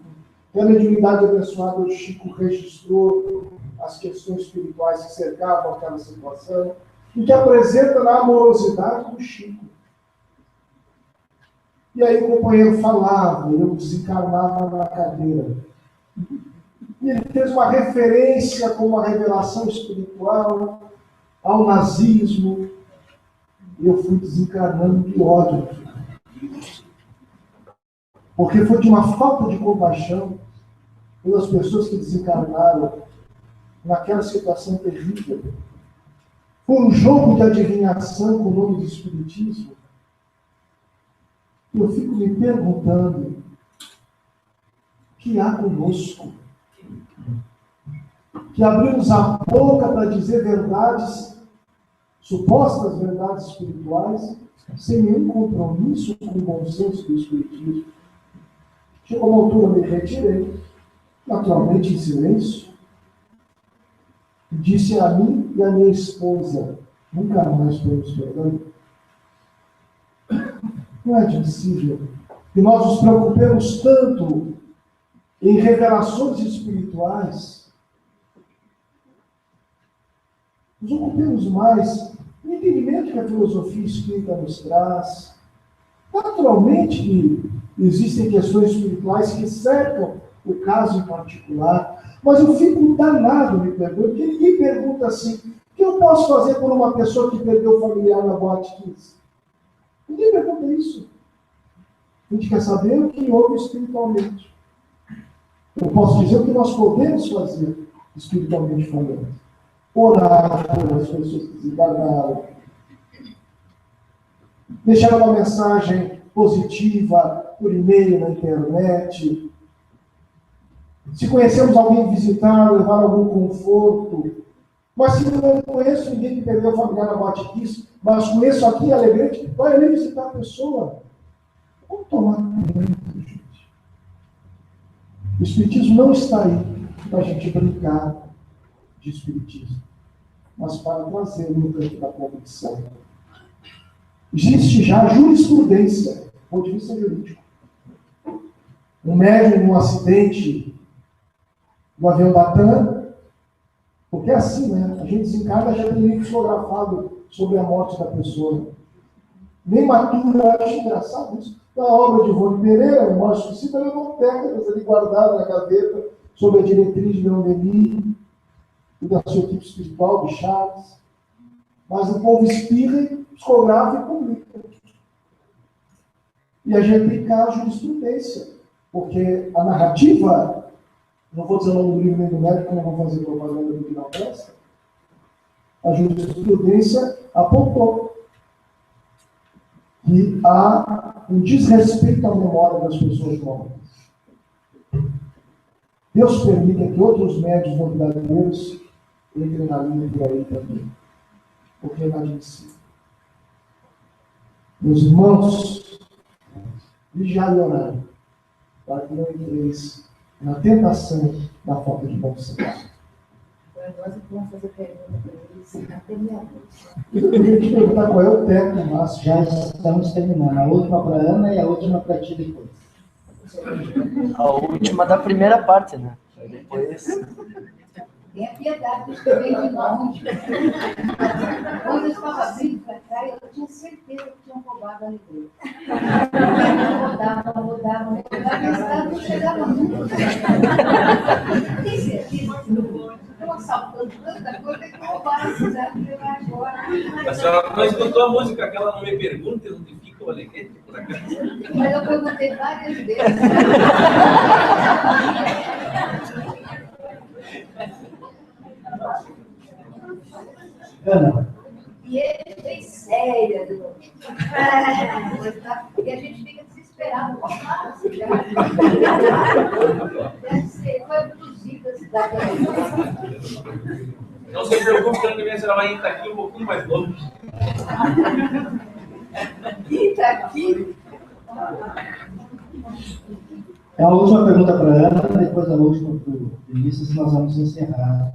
A mediunidade abençoada do Chico registrou as questões espirituais que cercavam aquela situação, e que apresenta na amorosidade do Chico. E aí o companheiro falava, eu desencarnava na cadeira. E ele fez uma referência com uma revelação espiritual ao nazismo. E eu fui desencarnando de ódio. Porque foi de uma falta de compaixão pelas pessoas que desencarnaram naquela situação terrível. Foi um jogo de adivinhação com o nome do Espiritismo. Eu fico me perguntando o que há conosco, que abrimos a boca para dizer verdades, supostas verdades espirituais, sem nenhum compromisso com o bom senso do Espiritismo. Chegou uma altura, me retirei, naturalmente em silêncio, e disse a mim e a minha esposa: nunca mais podemos perdoar. Não é admissível que nós nos preocupemos tanto em revelações espirituais, nos ocupemos mais no entendimento que a filosofia espírita nos traz. Naturalmente que existem questões espirituais que cercam o caso em particular, mas eu fico danado, me pergunto, porque ninguém pergunta assim: o que eu posso fazer por uma pessoa que perdeu o familiar na Boate Kiss? Ninguém pergunta isso. A gente quer saber o que houve espiritualmente. Eu posso dizer o que nós podemos fazer. espiritualmente falando. Orar por as pessoas que desencarnaram. Deixar uma mensagem positiva por e-mail, na internet. Se conhecemos alguém visitar, levar algum conforto. Mas se não conheço ninguém que perdeu o familiar na Batiquice, mas conheço aqui Alegrete, vai ali visitar a pessoa. Vamos tomar tempo, gente. O Espiritismo não está aí para a gente brincar de Espiritismo, mas para trazer no campo da convicção. Existe já jurisprudência, do ponto de vista jurídico. Um médium num acidente no avião da TAM, porque é assim, né? A gente desencarna, já tem livro psicografado sobre a morte da pessoa. Nem matura, eu acho engraçado isso. Na obra de Ivone Pereira, o Morte Suicida, levou técnicas ali guardadas na gaveta sobre a diretriz de Leon Denis e da sua equipe espiritual, de Chaves. Mas o povo espirra, psicografa e publica. E a gente tem cá a jurisprudência, porque a narrativa, não vou dizer o nome do livro nem do médico, não vou fazer propaganda do que não presta, a jurisprudência apontou que há um desrespeito à memória das pessoas mortas. Deus permita que outros médios verdadeiros entrem na linha por aí também, porque é inadmissível. Meus irmãos, vigiai e orai, para que não entreis na tentação da falta de bom senso. Nós vamos fazer pergunta para eles até meia-noite. Eu queria te perguntar qual é o teto máximo. Já estamos terminando. A última para a Ana e a última para ti depois. A última da primeira parte, né? Depois. Tenha piedade dos que vêm de longe. Quando eu estava vindo para cá, eu tinha certeza que tinham roubado a alegria. Rodavam, e a cidade não chegava nunca. Tem certeza que não estão assaltando tanta coisa que roubaram a cidade e levaram agora. A senhora não escutou a música, aquela não me pergunta onde fica o Alegrete, por acaso? Mas eu perguntei várias vezes. Ana, E ele fez séria. E a gente fica desesperado. Deve ser, foi abduzida a cidade. Não se preocupe, que ano que vem a senhora vai estar aqui um pouquinho mais longe. Está aqui. é a última pergunta para a Ana, depois a última para o Vinícius, e nós vamos encerrar.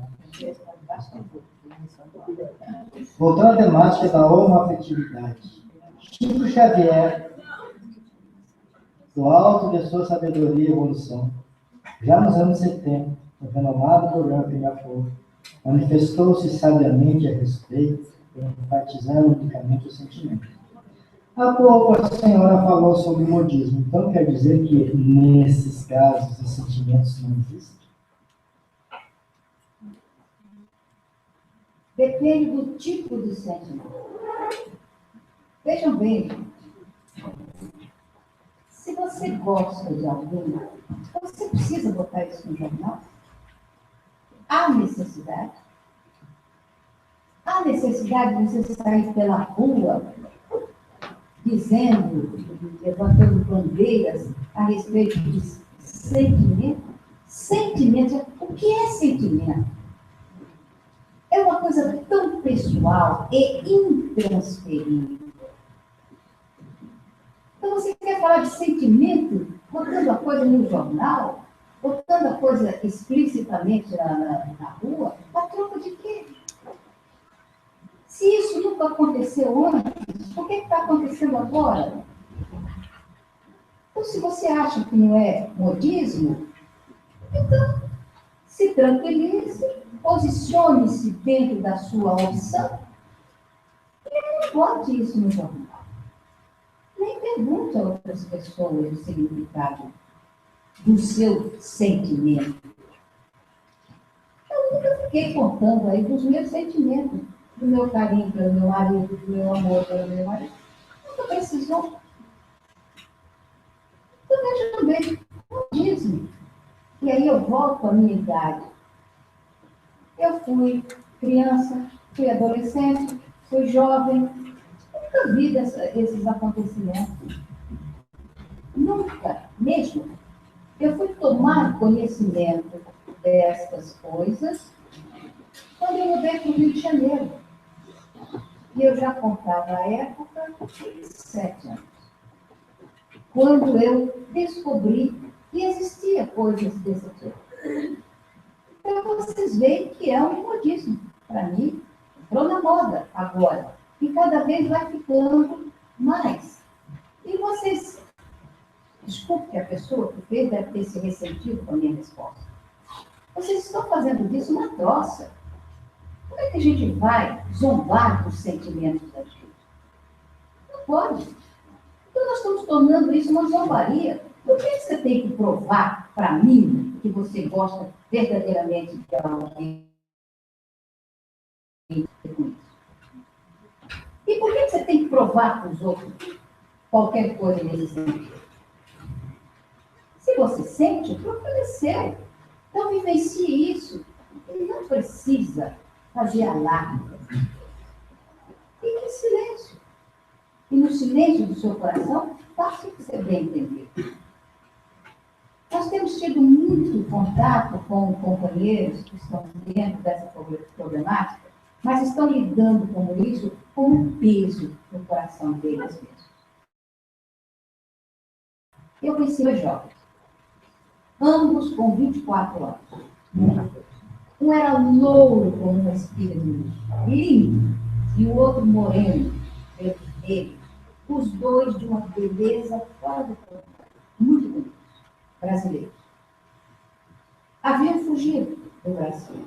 Voltando à temática da homoafetividade. Chico Xavier, do alto de sua sabedoria e evolução, já nos anos 70, no renomado programa Pinga Fogo, manifestou-se sabiamente a respeito, enfatizando unicamente o sentimento. Há pouco a senhora falou sobre o modismo, então quer dizer que nesses casos os sentimentos não existem? Depende do tipo de sentimento. Vejam bem, gente. Se você gosta de alguém, você precisa botar isso no jornal? Há necessidade? Há necessidade de você sair pela rua dizendo, levantando bandeiras a respeito de sentimento? Sentimento, o que é sentimento? É uma coisa tão pessoal e intransferível. Então, você quer falar de sentimento, botando a coisa no jornal, botando a coisa explicitamente na rua, a troca de quê? Se isso nunca aconteceu antes, por que está acontecendo agora? Então, se você acha que não é modismo, então, se tranquilize, posicione-se dentro da sua opção e não bote isso no jornal. Nem pergunte a outras pessoas o significado do seu sentimento. Eu nunca fiquei contando aí dos meus sentimentos, do meu carinho pelo meu marido, do meu amor pelo meu marido. Nunca precisou. Então, veja bem, modismo. E aí eu volto à minha idade. Eu fui criança, fui adolescente, fui jovem, nunca vi esses acontecimentos. Nunca, mesmo. Eu fui tomar conhecimento destas coisas quando eu mudei para o Rio de Janeiro. E eu já contava à época 7 anos. Quando eu descobri que existia coisas desse tipo. Então vocês veem que é um modismo. Para mim, entrou na moda agora. E cada vez vai ficando mais. E vocês, desculpe que a pessoa que fez deve ter se ressentido com a minha resposta. Vocês estão fazendo disso uma troça. Como é que a gente vai zombar dos sentimentos da gente? Não pode. Então nós estamos tornando isso uma zombaria. Por que você tem que provar para mim que você gosta verdadeiramente de alguém com isso? E por que você tem que provar para os outros qualquer coisa nesse sentido? Se você sente, procura. Então vivencie isso. Ele não precisa fazer alarme. Fique em silêncio. E no silêncio do seu coração, faça o que você bem entender. Nós temos tido muito contato com companheiros que estão dentro dessa problemática, mas estão lidando com isso como um peso no coração deles mesmos. Eu conheci 2 jovens, ambos com 24 anos. Um era louro como uma espiga de luz, lindo, e o outro moreno, vermelho. Os dois de uma beleza fora do comum, muito bonitos, brasileiros. Haviam fugido do Brasil,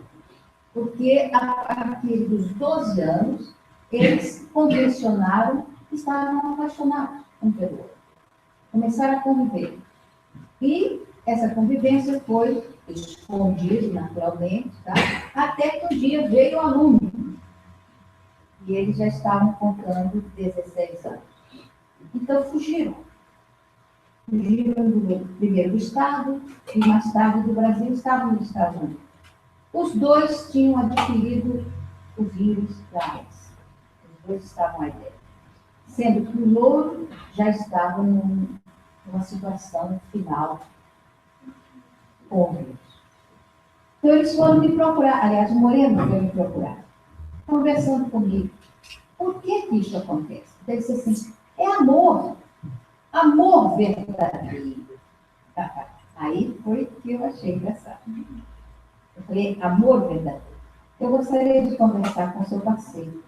porque a partir dos 12 anos, eles convencionaram que estavam apaixonados um pelo outro. Começaram a conviver. E essa convivência foi escondida naturalmente, tá? Até que um dia veio o aluno. E eles já estavam contando 16 anos. Então fugiram. Fugiram primeiro do Estado e mais tarde do Brasil, estavam nos Estados Unidos. Os dois tinham adquirido o vírus da AIDS. Os dois estavam aí dentro. Sendo que o louro já estava numa situação final com o vírus. Então eles foram me procurar, aliás, o Moreno veio me procurar, conversando comigo. Por que isso acontece? Então ele disse assim, é amor. Amor verdadeiro. Aí foi que eu achei engraçado. Eu falei, amor verdadeiro. Eu gostaria de conversar com o seu parceiro.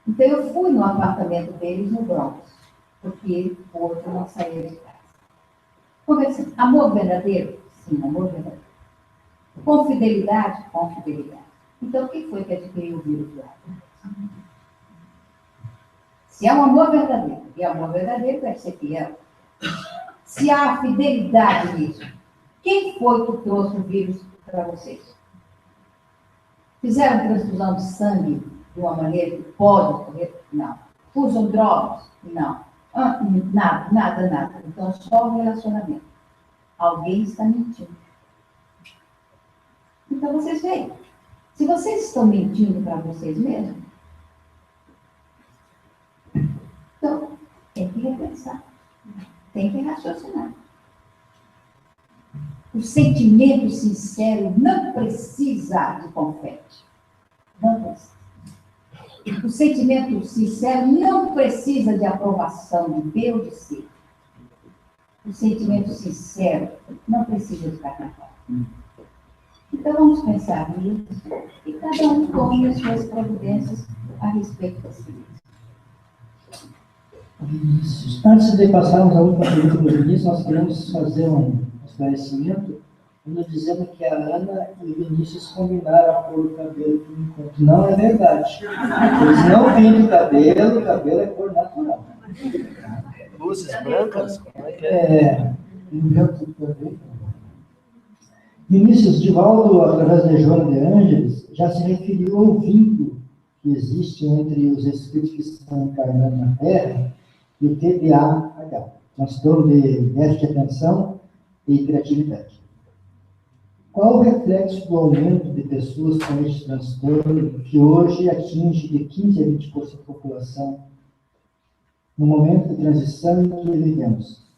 Então eu fui no apartamento deles no Bronx, porque o outro não saía de casa. Conversei, amor verdadeiro? Sim, amor verdadeiro. Com fidelidade? Com fidelidade. Então, quem foi que adquiriu o vírus do AIDS? Se é um amor verdadeiro, e amor verdadeiro deve ser fiel. Se há fidelidade nisso, quem foi que trouxe o vírus para vocês? Fizeram transfusão de sangue de uma maneira que pode ocorrer? Não. Usam drogas? Não. Nada. Então, só o relacionamento. Alguém está mentindo. Então, vocês veem. Se vocês estão mentindo para vocês mesmos, então, tem que repensar. Tem que raciocinar. O sentimento sincero não precisa de confete. Não precisa. O sentimento sincero não precisa de aprovação de B ou de C. O sentimento sincero não precisa de carnaval. Então vamos pensar nisso e cada um tome as suas providências a respeito das coisas. Vinícius. Antes de passarmos à última pergunta do Vinícius, nós queremos fazer um esclarecimento, dizendo que a Ana e o Vinícius combinaram a cor do cabelo para o encontro. Não é verdade. Eles não pintam o cabelo é cor natural. Luzes brancas? Como é que é? É, Vinícius, Divaldo, através de Joana de Ângeles, já se referiu ao vínculo que existe entre os espíritos que estão encarnando na Terra e o TDAH, transtorno de déficit de atenção e criatividade. Qual o reflexo do aumento de pessoas com este transtorno, que hoje atinge de 15 a 20% da população, no momento de transição em que vivemos?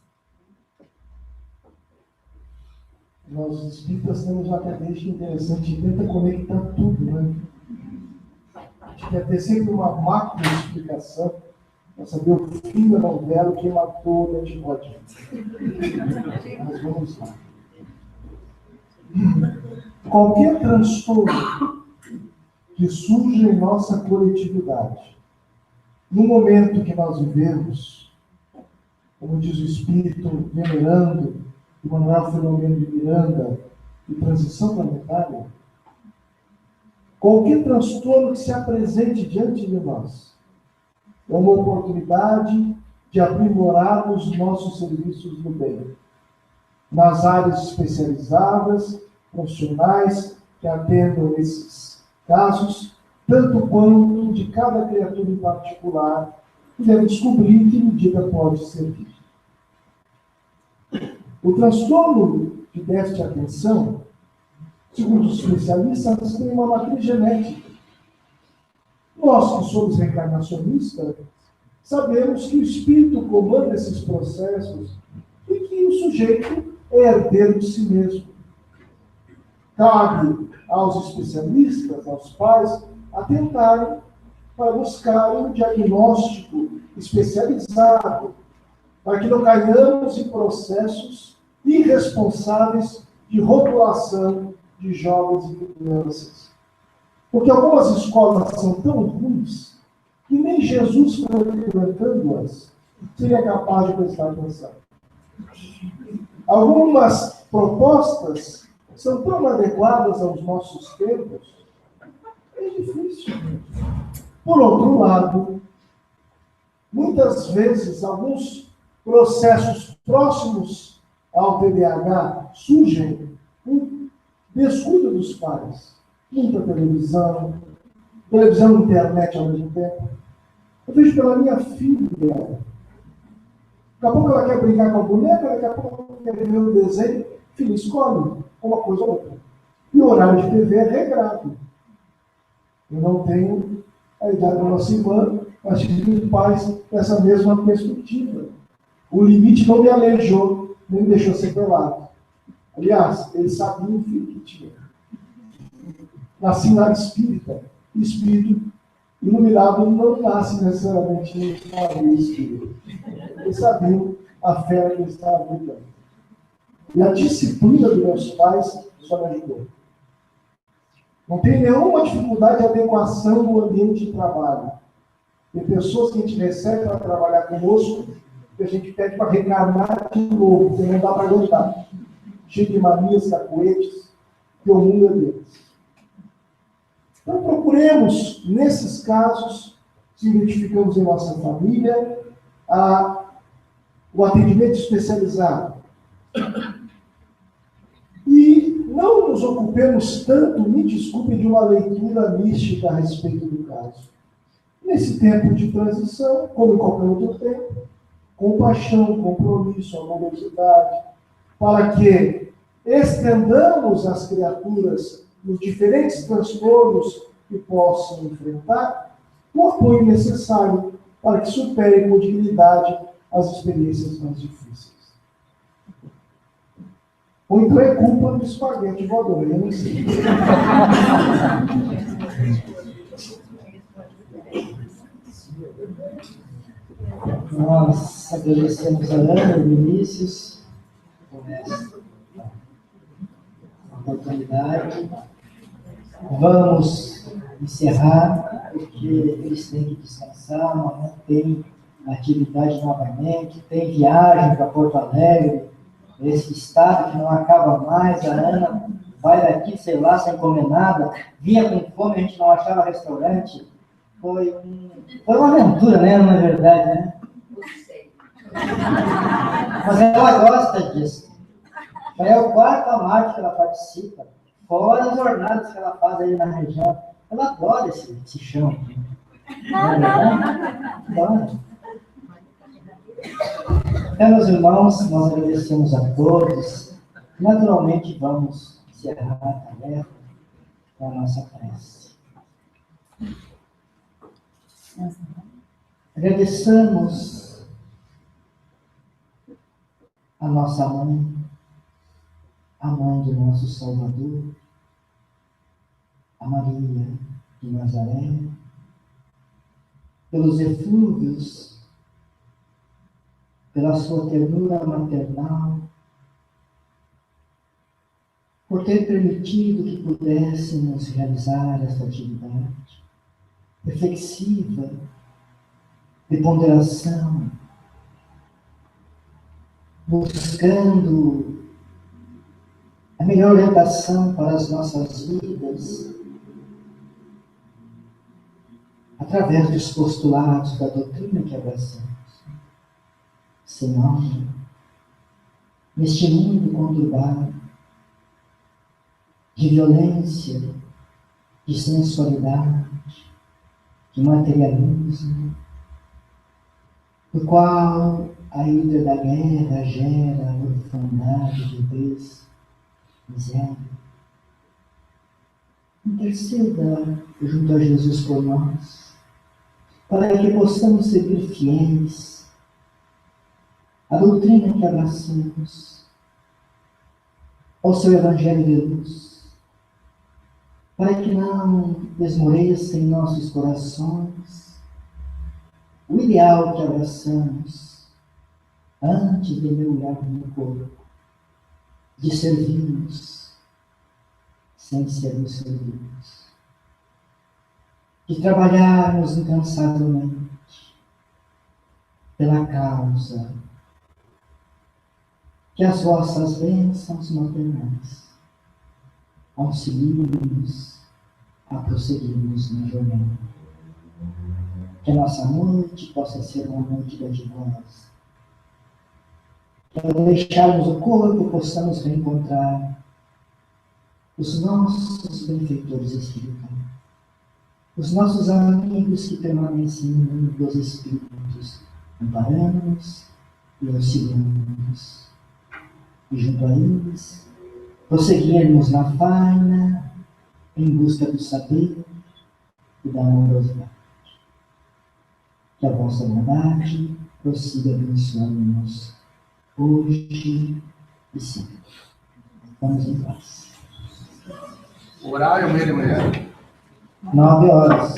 Nós espíritas temos uma característica interessante, a gente tenta conectar tudo, né? A gente quer ter sempre uma macro explicação para saber o fim da novela, quem matou o Antipote. Mas vamos lá. Qualquer transtorno que surja em nossa coletividade, no momento que nós vivemos, como diz o Espírito, venerando Manuel Filomeno de Miranda, de transição planetária, qualquer transtorno que se apresente diante de nós é uma oportunidade de aprimorarmos nossos serviços do bem, nas áreas especializadas, profissionais que atendam esses casos, tanto quanto de cada criatura em particular, que deve descobrir que medida pode servir. O transtorno de déficit de atenção, segundo os especialistas, tem uma matriz genética. Nós que somos reencarnacionistas, sabemos que o espírito comanda esses processos e que o sujeito é herdeiro de si mesmo. Cabe aos especialistas, aos pais, atentarem para buscar um diagnóstico especializado, para que não caiamos em processos irresponsáveis de rotulação de jovens e crianças. Porque algumas escolas são tão ruins que nem Jesus, frequentando-as, seria capaz de prestar atenção. Algumas propostas são tão adequadas aos nossos tempos, é difícil. Por outro lado, muitas vezes, alguns processos próximos ao TDAH surgem por descuido dos pais. Muita televisão e internet ao mesmo tempo. Eu vejo pela minha filha. Daqui a pouco ela quer brincar com a boneca, daqui a pouco ela quer ver o desenho. Filho, escolhe uma coisa ou outra. E o horário de TV é regrado. Eu não tenho a idade da nossa irmã, mas tive pais com essa mesma perspectiva. O limite não me aleijou, nem me deixou sequelado. Aliás, ele sabia o filho que tinha. Nasci na espírita. Espírito iluminado não nasce necessariamente no espírito. Eles sabiam a fé que eles estavam vivendo. E a disciplina dos meus pais só me ajudou. Não tem nenhuma dificuldade de adequação no ambiente de trabalho. Tem pessoas que a gente recebe para trabalhar conosco, que a gente pede para reencarnar de novo, porque não dá para aguentar. Cheio de manias, cacoetes, que o mundo é deles. Então procuremos, nesses casos, se identificamos em nossa família, o atendimento especializado. E não nos ocupemos tanto, me desculpem, de uma leitura mística a respeito do caso. Nesse tempo de transição, como em qualquer outro tempo, compaixão, compromisso, amorosidade, para que estendamos as criaturas nos diferentes transtornos que possam enfrentar o apoio necessário para que superem com dignidade as experiências mais difíceis. Ou então é culpa do espaguete voador, eu não sei. Nós agradecemos a Ana, Vinícius, por essa oportunidade. Vamos encerrar, porque eles têm que descansar, amanhã tem atividade novamente, tem viagem para Porto Alegre, esse estado que não acaba mais. A Ana vai daqui, sei lá, sem comer nada, vinha com fome, a gente não achava restaurante. Foi uma aventura, né, na verdade, né? Mas ela gosta disso. Já é o quarto amate que ela participa, fora as jornadas que ela faz aí na região. Ela adora esse chão. Não é verdade? Adora. Então, meus irmãos, nós agradecemos a todos. Naturalmente, vamos encerrar a tarefa com a nossa prece. Agradeçamos a nossa mãe, a mãe do nosso Salvador, a Maria de Nazaré, pelos eflúvios, pela sua ternura maternal, por ter permitido que pudéssemos realizar esta atividade reflexiva, de ponderação, buscando a melhor orientação para as nossas vidas, através dos postulados da doutrina que abraçamos. Senhor, neste mundo conturbado, de violência, de sensualidade, de materialismo, no qual a ida da guerra gera orfandade, viuvez, miséria. Interceda junto a Jesus por nós, para que possamos seguir fiéis à doutrina que abraçamos, ao seu Evangelho de luz, para que não desmoreça em nossos corações o ideal que abraçamos antes de mergulhar no corpo, de servirmos sem sermos servidos, de trabalharmos incansavelmente pela causa que as vossas bênçãos maternais auxiliem-nos a prosseguirmos na jornada. Que a nossa noite possa ser uma noite dadivosa. Que ao deixarmos o corpo possamos reencontrar os nossos benfeitores espirituais, os nossos amigos que permanecem no mundo dos espíritos, amparando-nos e auxiliando-nos. E junto a eles, prosseguirmos na faina em busca do saber e da amorosidade. Que a vossa bondade prossiga abençoando-nos hoje e sempre. Vamos em paz. Horário, meia de manhã. 9 horas.